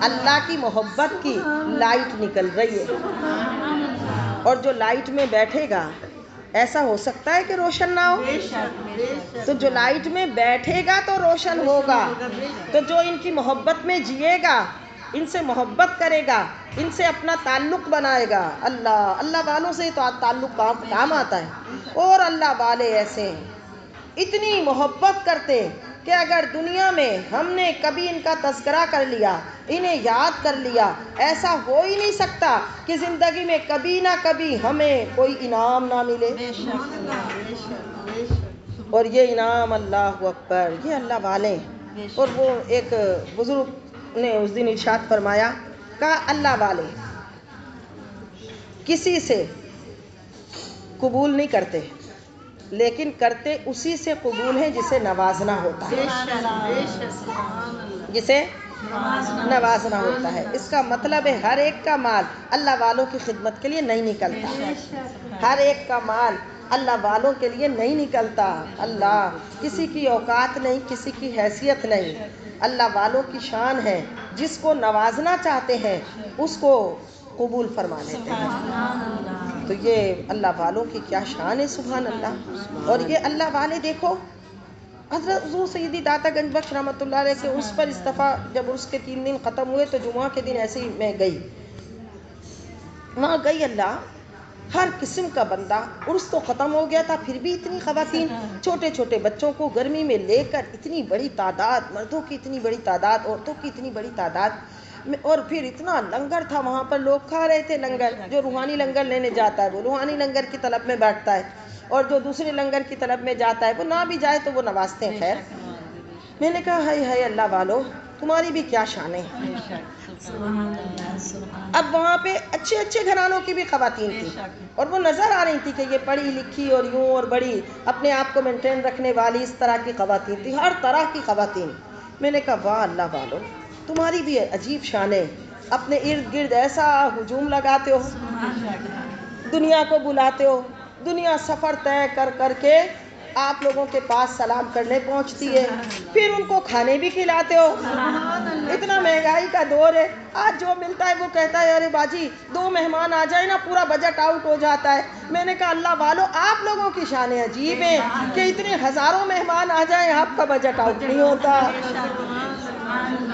اللہ کی محبت کی لائٹ نکل رہی ہے. اور جو لائٹ میں بیٹھے گا ایسا ہو سکتا ہے کہ روشن نہ ہو؟ تو جو لائٹ میں بیٹھے گا تو روشن ہوگا. تو جو ان کی محبت میں جیے گا، ان سے محبت کرے گا، ان سے اپنا تعلق بنائے گا، اللہ والوں سے تو تعلق کام آتا ہے. اور اللہ والے ایسے ہیں اتنی محبت کرتے کہ اگر دنیا میں ہم نے کبھی ان کا تذکرہ کر لیا، انہیں یاد کر لیا، ایسا ہو ہی نہیں سکتا کہ زندگی میں کبھی نہ کبھی ہمیں کوئی انعام نہ ملے. اور یہ انعام اللہ اکبر، یہ اللہ والے. اور وہ ایک بزرگ نے اس دن ارشاد فرمایا، کہا اللہ والے کسی سے قبول نہیں کرتے لیکن کرتے اسی سے قبول ہیں جسے نوازنا ہوتا ہے. جسے نوازنا ہوتا ہے. اس کا مطلب ہے ہر ایک کا مال اللہ والوں کی خدمت کے لیے نہیں نکلتا. ہر ایک کا مال اللہ والوں کے لیے نہیں نکلتا. اللہ کسی کی اوقات نہیں، کسی کی حیثیت نہیں، اللہ والوں کی شان ہے. جس کو نوازنا چاہتے ہیں اس کو قبول فرما لیتے ہیں. تو یہ اللہ والوں کی کیا شان ہے، سبحان اللہ. اور یہ اللہ والے دیکھو، حضرت حضور سیدی داتا گنج بخش رحمۃ اللہ علیہ کے اس پر استفا جب اس کے 3 دن ختم ہوئے تو جمعہ کے دن ایسے ہی میں گئی، وہاں گئی. اللہ ہر قسم کا بندہ، عرس تو ختم ہو گیا تھا پھر بھی اتنی خواتین چھوٹے چھوٹے بچوں کو گرمی میں لے کر اتنی بڑی تعداد، مردوں کی اتنی بڑی تعداد، عورتوں کی اتنی بڑی تعداد. اور پھر اتنا لنگر تھا وہاں پر، لوگ کھا رہے تھے لنگر. جو روحانی لنگر لینے جاتا ہے وہ روحانی لنگر کی طلب میں بیٹھتا ہے، اور جو دوسرے لنگر کی طلب میں جاتا ہے وہ نہ بھی جائے تو وہ نوازتے ہیں. خیر میں نے کہا ہائے ہائے اللہ والو تمہاری بھی کیا شان ہے. اب وہاں پہ اچھے اچھے گھرانوں کی بھی خواتین تھی اور وہ نظر آ رہی تھی کہ یہ پڑھی لکھی اور یوں اور بڑی اپنے آپ کو مینٹین رکھنے والی اس طرح کی خواتین تھی، ہر طرح کی خواتین. میں نے کہا واہ اللہ والو تمہاری بھی عجیب شان ہے اپنے ارد گرد ایسا ہجوم لگاتے ہو، دنیا کو بلاتے ہو، دنیا سفر طے کر کر کے آپ لوگوں کے پاس سلام کرنے پہنچتی ہے، پھر ان کو کھانے بھی کھلاتے ہو۔ اتنا مہنگائی کا دور ہے، آج جو ملتا ہے وہ کہتا ہے ارے باجی 2 مہمان آ جائے نا پورا بجٹ آؤٹ ہو جاتا ہے۔ میں نے کہا اللہ والو آپ لوگوں کی شانیں عجیب ہیں کہ اتنے ہزاروں مہمان آ جائیں آپ کا بجٹ آؤٹ نہیں ہوتا۔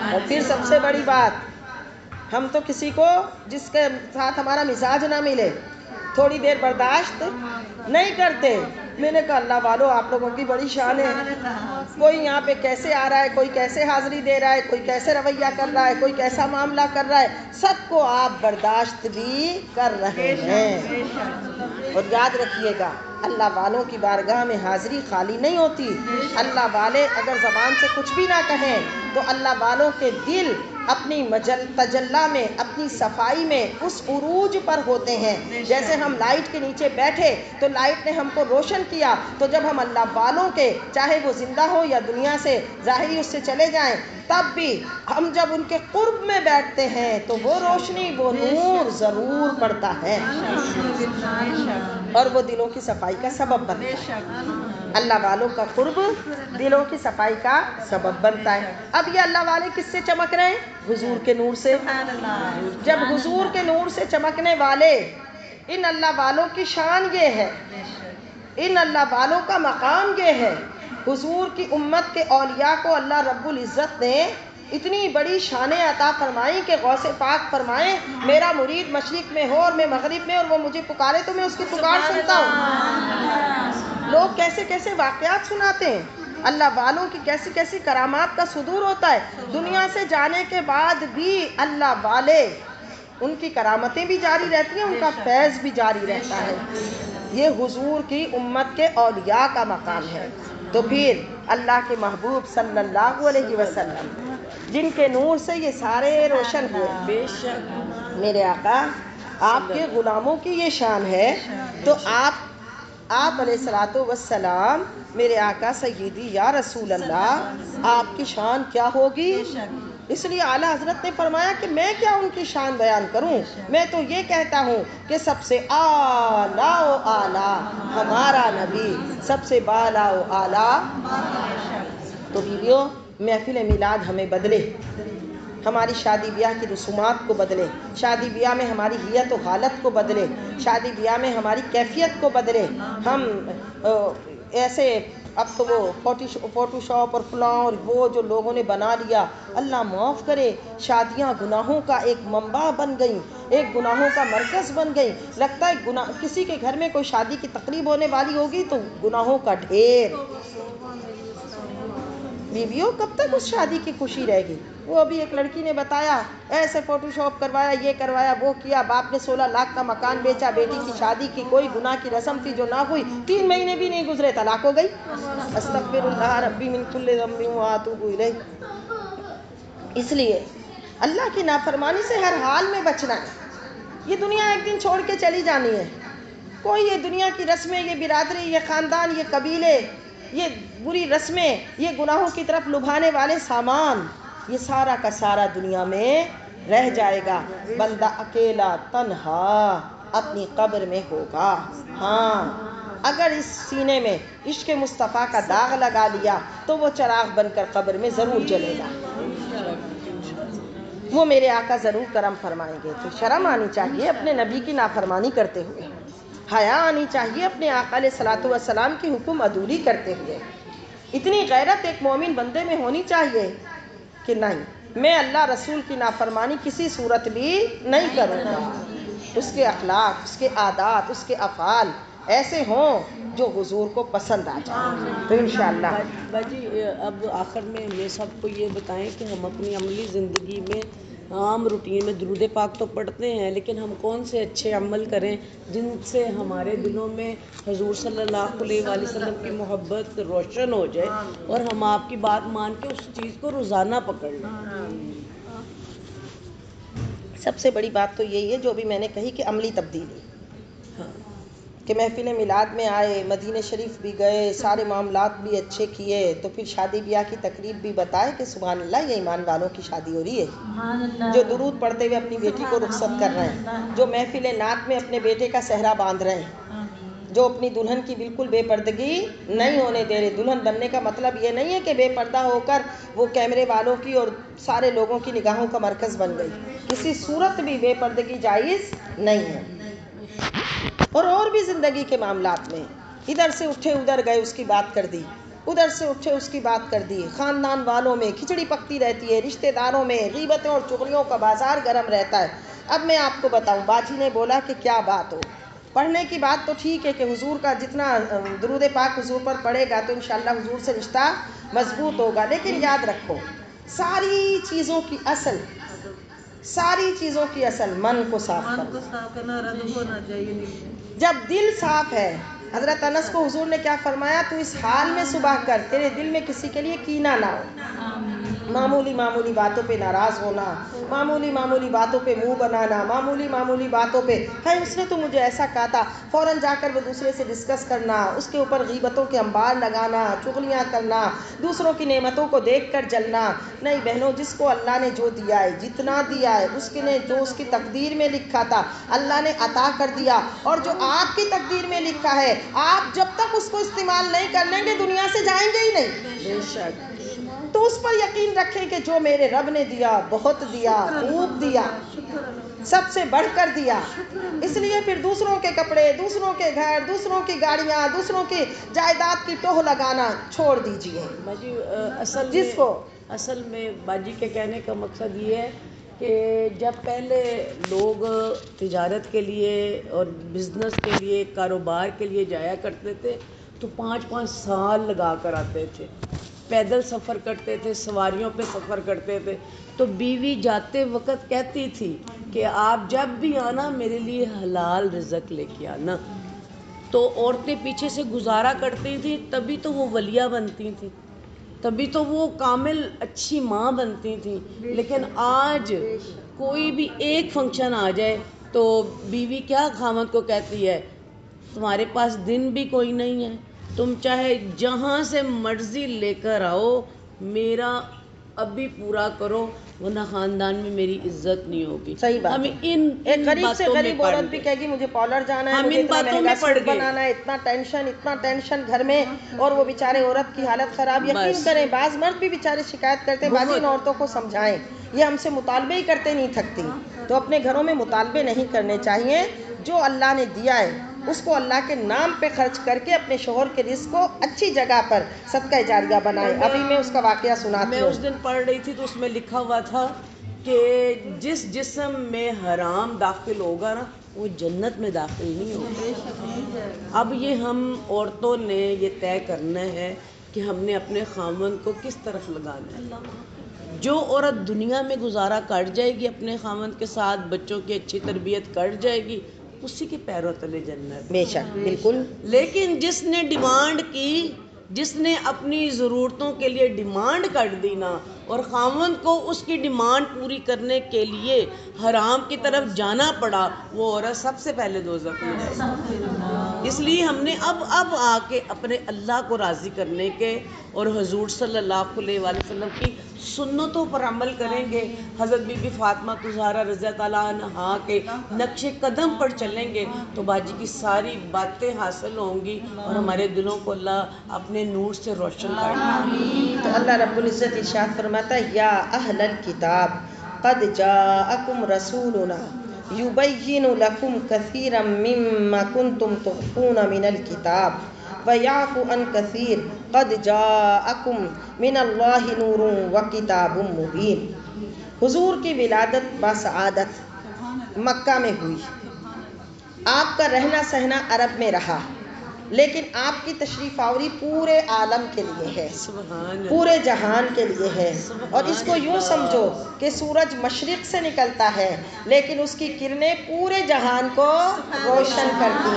اور پھر سب سے بڑی بات، ہم تو کسی کو جس کے ساتھ ہمارا مزاج نہ ملے تھوڑی دیر برداشت نہیں کرتے۔ میں نے کہا اللہ والو آپ لوگوں کی بڑی شان ہے، کوئی یہاں پہ کیسے آ رہا ہے، کوئی کیسے حاضری دے رہا ہے، کوئی کیسے رویہ کر رہا ہے، کوئی کیسا معاملہ کر رہا ہے، سب کو آپ برداشت بھی کر رہے ہیں۔ اور یاد رکھیے گا اللہ والوں کی بارگاہ میں حاضری خالی نہیں ہوتی۔ اللہ والے اگر زبان سے کچھ بھی نہ کہیں تو اللہ والوں کے دل اپنی تجلی میں، اپنی صفائی میں اس عروج پر ہوتے ہیں۔ جیسے ہم لائٹ کے نیچے بیٹھے تو لائٹ نے ہم کو روشن کیا، تو جب ہم اللہ والوں کے چاہے وہ زندہ ہو یا دنیا سے ظاہری اس سے چلے جائیں، تب بھی ہم جب ان کے قرب میں بیٹھتے ہیں تو وہ روشنی، وہ نور ضرور پڑتا ہے اور وہ دلوں کی صفائی کا سبب بنتا ہے۔ اللہ والوں کا قرب دلوں کی صفائی کا سبب بنتا ہے۔ اب یہ اللہ والے کس سے چمک رہے ہیں؟ حضور کے نور سے۔ جب حضور کے نور سے چمکنے والے، ان اللہ والوں کی شان یہ ہے، ان اللہ والوں کا مقام یہ ہے، حضور کی امت کے اولیاء کو اللہ رب العزت نے اتنی بڑی شانیں عطا فرمائی کہ غوث پاک فرمائیں میرا مرید مشرق میں ہو اور میں مغرب میں اور وہ مجھے پکارے تو میں اس کی پکار سنتا ہوں۔ لوگ کیسے کیسے واقعات سناتے ہیں، اللہ والوں کی کیسی کیسی کرامات کا صدور ہوتا ہے۔ دنیا سے جانے کے بعد بھی اللہ والے، ان کی کرامتیں بھی جاری رہتی ہیں، ان کا فیض بھی جاری رہتا ہے۔ یہ حضور کی امت کے اولیاء کا مقام ہے۔ تو پھر اللہ کے محبوب صلی اللہ علیہ وسلم جن کے نور سے یہ سارے روشن ہوئے، بے شک میرے آقا آپ کے غلاموں کی یہ شان ہے، تو آپ علیہ الصلوۃ والسلام میرے آقا سیدی یا رسول اللہ آپ کی شان کیا ہوگی؟ اس لیے اعلیٰ حضرت نے فرمایا کہ میں کیا ان کی شان بیان کروں، میں تو یہ کہتا ہوں کہ سب سے اعلیٰ و اعلیٰ ہمارا نبی، سب سے بالا و اعلیٰ۔ تو بیویوں محفل میلاد ہمیں بدلے، ہماری شادی بیاہ کی رسومات کو بدلے، شادی بیاہ میں ہماری حیت و حالت کو بدلے، شادی بیاہ میں ہماری کیفیت کو بدلے۔ ہم ایسے اب تو وہ فوٹو شاپ اور فلاں اور وہ جو لوگوں نے بنا لیا، اللہ معاف کرے، شادیاں گناہوں کا ایک منبع بن گئیں، ایک گناہوں کا مرکز بن گئی۔ لگتا ہے کسی کے گھر میں کوئی شادی کی تقریب ہونے والی ہوگی تو گناہوں کا ڈھیر۔ بیویوں کب تک اس شادی کی خوشی رہے گی؟ وہ ابھی ایک لڑکی نے بتایا ایسے فوٹو شاپ کروایا، یہ کروایا، وہ کیا، باپ نے 16 لاکھ کا مکان بیچا، بیٹی کی شادی کی، کوئی گناہ کی رسم تھی جو نہ ہوئی، 3 مہینے بھی نہیں گزرے طلاق ہو گئی۔ استغفر اللہ ربی من کل ذنب واتوب الیہ۔ اس لیے اللہ کی نافرمانی سے ہر حال میں بچنا ہے۔ یہ دنیا ایک دن چھوڑ کے چلی جانی ہے۔ کوئی یہ دنیا کی رسمیں، یہ برادری، یہ خاندان، یہ قبیلے، یہ بری رسمیں، یہ گناہوں کی طرف لبھانے والے سامان، یہ سارا کا سارا دنیا میں رہ جائے گا۔ بندہ اکیلا تنہا اپنی قبر میں ہوگا۔ ہاں اگر اس سینے میں عشق مصطفیٰ کا داغ لگا لیا تو وہ چراغ بن کر قبر میں ضرور جلے گا، وہ میرے آقا ضرور کرم فرمائیں گے۔ تو شرم آنی چاہیے اپنے نبی کی نافرمانی کرتے ہوئے، حیا آنی چاہیے اپنے آقا علیہ الصلوۃ والسلام کی حکم عدولی کرتے ہوئے۔ اتنی غیرت ایک مومن بندے میں ہونی چاہیے کہ نہیں، میں اللہ رسول کی نافرمانی کسی صورت بھی نہیں کروں گا۔ اس کے اخلاق، اس کے عادات، اس کے افعال ایسے ہوں جو حضور کو پسند آ جائیں۔ تو انشاءاللہ باجی اب آخر میں ہمیں سب کو یہ بتائیں کہ ہم اپنی عملی زندگی میں عام روٹین میں درود پاک تو پڑھتے ہیں، لیکن ہم کون سے اچھے عمل کریں جن سے ہمارے دلوں میں حضور صلی اللہ علیہ وآلہ وسلم کی محبت روشن ہو جائے اور ہم آپ کی بات مان کے اس چیز کو روزانہ پکڑ لیں۔ سب سے بڑی بات تو یہی ہے جو بھی میں نے کہی کہ عملی تبدیلی۔ کہ محفل میلاد میں آئے, مدینہ شریف بھی گئے, سارے معاملات بھی اچھے کیے, تو پھر شادی بیاہ کی تقریب بھی بتائے کہ سبحان اللہ یہ ایمان والوں کی شادی ہو رہی ہے, جو درود پڑھتے ہوئے اپنی بیٹی کو رخصت کر رہے ہیں, جو محفل نعت میں اپنے بیٹے کا صحرا باندھ رہے ہیں, جو اپنی دلہن کی بالکل بے پردگی نہیں ہونے دے رہے. دلہن بننے کا مطلب یہ نہیں ہے کہ بے پردہ ہو کر وہ کیمرے والوں کی اور سارے لوگوں کی نگاہوں کا مرکز بن گئی. کسی صورت بھی بے پردگی جائز نہیں ہے. اور بھی زندگی کے معاملات میں ادھر سے اٹھے ادھر گئے, اس کی بات کر دی, ادھر سے اٹھے اس کی بات کر دی. خاندان والوں میں کھچڑی پکتی رہتی ہے, رشتہ داروں میں غیبتیں اور چغلیوں کا بازار گرم رہتا ہے. اب میں آپ کو بتاؤں, باجی نے بولا کہ کیا بات ہو. پڑھنے کی بات تو ٹھیک ہے کہ حضور کا جتنا درود پاک حضور پر پڑے گا تو انشاءاللہ حضور سے رشتہ مضبوط ہوگا. لیکن یاد رکھو, ساری چیزوں کی اصل من کو صاف کرنا. جب دل صاف ہے, حضرت انس کو حضور نے کیا فرمایا, تو اس حال میں صبح کر تیرے دل میں کسی کے لیے کینہ نہ ہو. معمولی باتوں پہ ناراض ہونا, معمولی باتوں پہ منہ بنانا, معمولی باتوں پہ ہے اس نے تو مجھے ایسا کہا تھا, فوراً جا کر وہ دوسرے سے ڈسکس کرنا, اس کے اوپر غیبتوں کے انبار لگانا, چغلیاں کرنا, دوسروں کی نعمتوں کو دیکھ کر جلنا. نہیں بہنوں, جس کو اللہ نے جو دیا ہے, جتنا دیا ہے, اس نے جو اس کی تقدیر میں لکھا تھا اللہ نے عطا کر دیا, اور جو آپ کی تقدیر میں لکھا ہے آپ جب تک اس کو استعمال نہیں کر لیں گے دنیا سے جائیں گے ہی نہیں. بے شک. تو اس پر یقین رکھیں کہ جو میرے رب نے دیا بہت دیا, خوب دیا, سب سے بڑھ کر دیا. اس لیے پھر دوسروں کے کپڑے, دوسروں کے گھر, دوسروں کی گاڑیاں, دوسروں کی جائیداد کی ٹوہ لگانا چھوڑ دیجیے. باجی اصل میں باجی کے کہنے کا مقصد یہ ہے کہ جب پہلے لوگ تجارت کے لیے اور بزنس کے لیے, کاروبار کے لیے جایا کرتے تھے تو 5-5 سال لگا کر آتے تھے, پیدل سفر کرتے تھے, سواریوں پہ سفر کرتے تھے. تو بیوی جاتے وقت کہتی تھی کہ آپ جب بھی آنا میرے لیے حلال رزق لے کے آنا. تو عورتیں پیچھے سے گزارا کرتی تھیں, تبھی تو وہ ولیہ بنتی تھیں, تبھی تو وہ کامل اچھی ماں بنتی تھیں. لیکن آج کوئی بھی ایک فنکشن آ جائے تو بیوی کیا خاوند کو کہتی ہے, تمہارے پاس دن بھی کوئی نہیں ہے, تم چاہے جہاں سے مرضی لے کر آؤ, میرا ابھی پورا کرو ورنہ خاندان میں میری عزت نہیں ہوگی. صحیح بات. ہمیں ایک غریب سے غریب عورت بھی کہے گی مجھے پارلر جانا ہے, مجھے اتنا مہنگا سوٹ بنانا ہے, اتنا ٹینشن گھر میں, اور وہ بیچارے عورت کی حالت خراب. یقین کریں بعض مرد بھی بیچارے شکایت کرتے ہیں, باجی ان عورتوں کو سمجھائیں, یہ ہم سے مطالبے ہی کرتے نہیں تھکتی. تو اپنے گھروں میں مطالبے نہیں کرنے چاہیے, جو اللہ نے دیا ہے اس کو اللہ کے نام پہ خرچ کر کے اپنے شوہر کے رزق کو اچھی جگہ پر صدقہ جاریہ بنائیں. ابھی میں اس کا واقعہ سناتی ہوں. میں اس دن پڑھ رہی تھی تو اس میں لکھا ہوا تھا کہ جس جسم میں حرام داخل ہوگا نا وہ جنت میں داخل نہیں ہوگا. اب یہ ہم عورتوں نے یہ طے کرنا ہے کہ ہم نے اپنے خاوند کو کس طرف لگانا ہے. جو عورت دنیا میں گزارا کٹ جائے گی اپنے خاوند کے ساتھ, بچوں کی اچھی تربیت کٹ جائے گی, اسی کے پیروں تلے جنت. بے شک, بالکل. لیکن جس نے ڈیمانڈ کی, جس نے اپنی ضرورتوں کے لیے ڈیمانڈ کر دی نا, اور خاوند کو اس کی ڈیمانڈ پوری کرنے کے لیے حرام کی طرف جانا پڑا, وہ عورت سب سے پہلے دوزخ میں جائے گی. اس لیے ہم نے اب آ کے اپنے اللہ کو راضی کرنے کے اور حضور صلی اللہ علیہ وسلم کی سنتوں پر عمل کریں گے, حضرت بی بی فاطمہ الزہرا رضی اللہ عنہا کے نقش قدم پر چلیں گے تو باجی کی ساری باتیں حاصل ہوں گی, اور ہمارے دلوں کو اللہ اپنے نور سے روشن کر دے. تو اللہ رب العزت ارشاد فرماتا ہے, یا اہل الکتاب قد جاءکم رسولنا یبین لکم کثیرا مما کنتم تخفون من الکتاب ویعفو عن کثیر قد جاءکم من اللہ نور وکتاب مبین. حضور کی ولادت بسعادت مکہ میں ہوئی, آپ کا رہنا سہنا عرب میں رہا, لیکن آپ کی تشریف آوری پورے عالم کے لیے ہے, پورے جہان کے لیے ہے. اور اس کو یوں سمجھو کہ سورج مشرق سے نکلتا ہے لیکن اس کی کرنیں پورے جہان کو روشن کرتی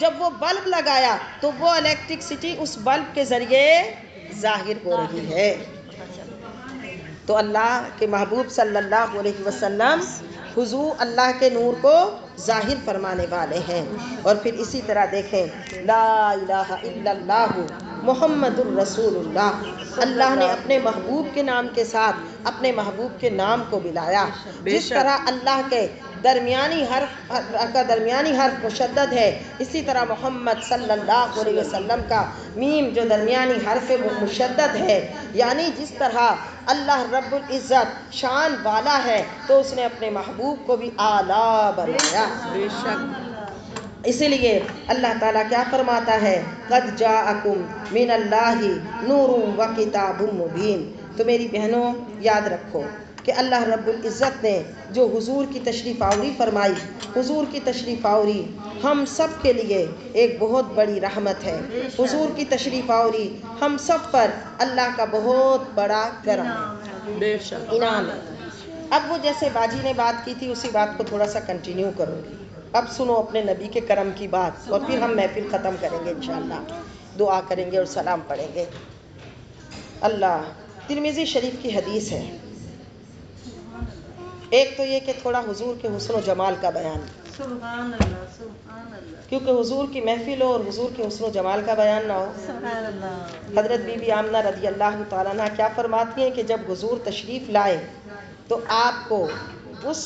جب وہ بلب لگایا تو وہ الیکٹرکسٹی اس بلب کے ذریعے ظاہر ہو رہی ہے۔ تو اللہ کے محبوب صلی اللہ علیہ وسلم حضور اللہ کے نور کو ظاہر فرمانے والے ہیں۔ اور پھر اسی طرح دیکھیں لا الہ الا اللہ محمد الرسول اللہ، اللہ نے اپنے محبوب کے نام کے ساتھ اپنے محبوب کے نام کو ملایا۔ جس طرح اللہ کے درمیانی حرف مشدد ہے، اسی طرح محمد صلی اللہ علیہ وسلم کا میم جو درمیانی حرف مشدد ہے، یعنی جس طرح اللہ رب العزت شان والا ہے تو اس نے اپنے محبوب کو بھی اعلیٰ بنایا۔ بے شک اسی لیے اللہ تعالیٰ کیا فرماتا ہے قد جاءکم من اللہ نور و کتاب مبین۔ تو میری بہنوں یاد رکھو کہ اللہ رب العزت نے جو حضور کی تشریف آوری فرمائی، حضور کی تشریف آوری ہم سب کے لیے ایک بہت بڑی رحمت ہے۔ حضور کی تشریف آوری ہم سب پر اللہ کا بہت بڑا کرم ہے، بے شک انعام ہے۔ اب وہ جیسے باجی نے بات کی تھی اسی بات کو تھوڑا سا کنٹینیو کروں گی۔ اب سنو اپنے نبی کے کرم کی بات، اور پھر ہم محفل ختم کریں گے انشاءاللہ، دعا کریں گے اور سلام پڑھیں گے۔ اللہ ترمذی شریف کی حدیث ہے، ایک تو یہ کہ تھوڑا حضور کے حسن و جمال کا بیان، سبحان اللہ سبحان اللہ کیونکہ حضور کی محفل ہو اور حضور کے حسن و جمال کا بیان نہ ہو۔ سبحان اللہ۔ حضرت بی بی آمنہ رضی اللہ تعالیٰ عنہ کیا فرماتی ہیں کہ جب حضور تشریف لائے تو آپ کو اس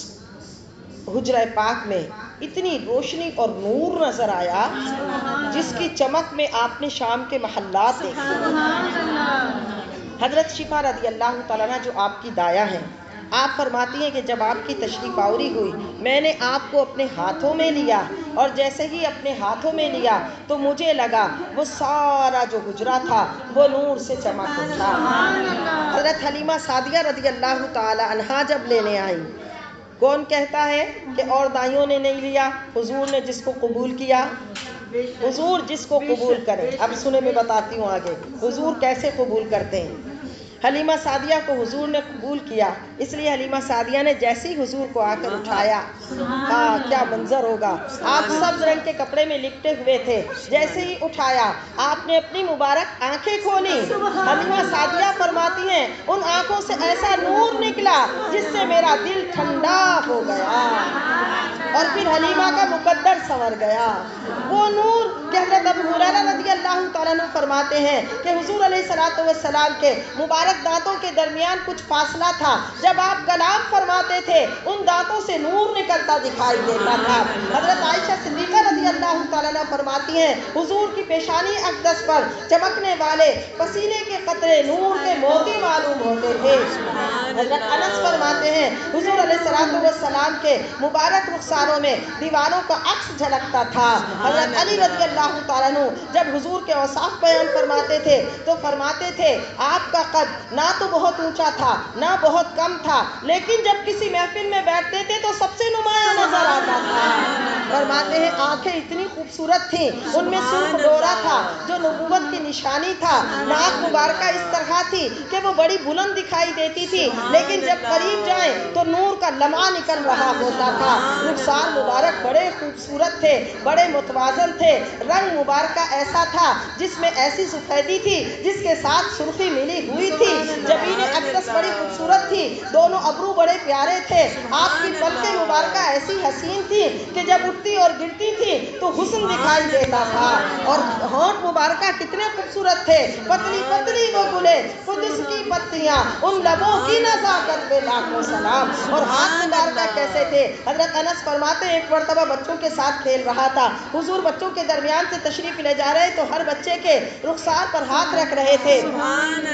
حجرہ پاک میں اتنی روشنی اور نور نظر آیا جس کی چمک میں آپ نے شام کے محلات دیکھے۔ حضرت شفا رضی اللہ تعالیٰ عنہ جو آپ کی دایا ہیں، آپ فرماتی ہیں کہ جب آپ کی تشریف آوری ہوئی میں نے آپ کو اپنے ہاتھوں میں لیا، اور جیسے ہی اپنے ہاتھوں میں لیا تو مجھے لگا وہ سارا جو حجرہ تھا وہ نور سے چمک اٹھا۔ حضرت حلیمہ سعدیہ رضی اللہ تعالی عنہا جب لینے آئیں، کون کہتا ہے کہ اور دائیوں نے نہیں لیا، حضور نے جس کو قبول کیا، حضور جس کو قبول کرے۔ اب سنے میں بتاتی ہوں آگے حضور کیسے قبول کرتے ہیں۔ حلیمہ سعدیہ کو حضور نے قبول کیا، اس لیے حلیمہ سعدیہ نے جیسے ہی حضور کو آ کر اٹھایا، کیا منظر ہوگا، آپ سبز رنگ کے کپڑے میں لپٹے ہوئے تھے، جیسے ہی اٹھایا آپ نے اپنی مبارک آنکھیں کھولی، حلیمہ سعدیہ فرماتی ہیں ان آنکھوں سے ایسا نور نکلا جس سے میرا دل ٹھنڈا ہو گیا، اور پھر حلیمہ کا مقدر سنور گیا۔ وہ نور کہ حضرت ابو ہریرہ رضی اللہ تعالیٰ عنہ فرماتے ہیں کہ حضور علیہ السلام کے مبارک دانتوں کے درمیان کچھ فاصلہ تھا، جب آپ کلام فرماتے تھے ان دانتوں سے نور نکلتا دکھائی دیتا تھا۔ حضرت عائشہ صدیقہ رضی اللہ تعالیٰ عنہ فرماتی ہیں حضور کی پیشانی اقدس پر چمکنے والے پسینے کے قطرے نور کے موتی معلوم ہوتے تھے۔ حضرت انس فرماتے ہیں حضور علیہ السلام کے مبارک رخساروں میں دیواروں کا عکس جھلکتا تھا۔ حضرت علی رضی اللہ تعالیٰ عنہ جب حضور کے اوصاف بیان فرماتے تھے تو فرماتے تھے آپ کا قد نہ تو بہت اونچا تھا نہ بہت کم تھا، لیکن جب کسی محفل میں بیٹھتے تھے تو سب سے نمایاں نظر آتا تھا۔ فرماتے ہیں آنکھیں اتنی خوبصورت تھیں، ان میں سرخ ڈورا تھا جو نبوت کی نشانی تھا، ناک مبارکہ اس طرح تھی کہ وہ بڑی بلند دکھائی دیتی تھی، لیکن جب قریب جائیں تو نور کا لمعہ نکل رہا ہوتا تھا۔ رخسار مبارک بڑے خوبصورت تھے، بڑے متوازن تھے، رنگ مبارکہ ایسا تھا جس میں ایسی سفیدی تھی جس کے ساتھ سرخی ملی ہوئی تھی، جبین اقدس بڑی خوبصورت تھی، دونوں ابرو بڑے پیارے تھے، آپ کی پلکیں مبارکہ ایسی حسین تھی کہ جب اٹھتی اور گرتی تھی تو حسن دکھائی دیتا تھا، اور ہونٹ مبارکہ کتنے خوبصورت تھے، پتلی پتلی وہ گلے قدس کی پتیاں، ان لبوں کی نزاکت پہ لاکھوں سلام، اور ہاتھ مبارکہ کیسے تھے۔ حضرت انس فرماتے ایک مرتبہ بچوں کے ساتھ کھیل رہا تھا، حضور بچوں کے درمیان سے تشریف لے جا رہے تو ہر بچے کے رخسار پر ہاتھ رکھ رہے تھے۔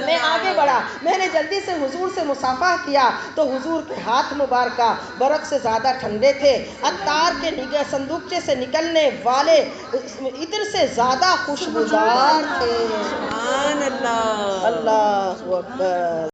میں آگے بڑھا، میں نے جلدی سے حضور سے مصافحہ کیا تو حضور کے ہاتھ مبارکہ برف سے زیادہ ٹھنڈے تھے، عطار کے صندوقچے سے نکلنے والے عطر سے زیادہ خوشبودار تھے۔ سبحان اللہ، اللہ اکبر۔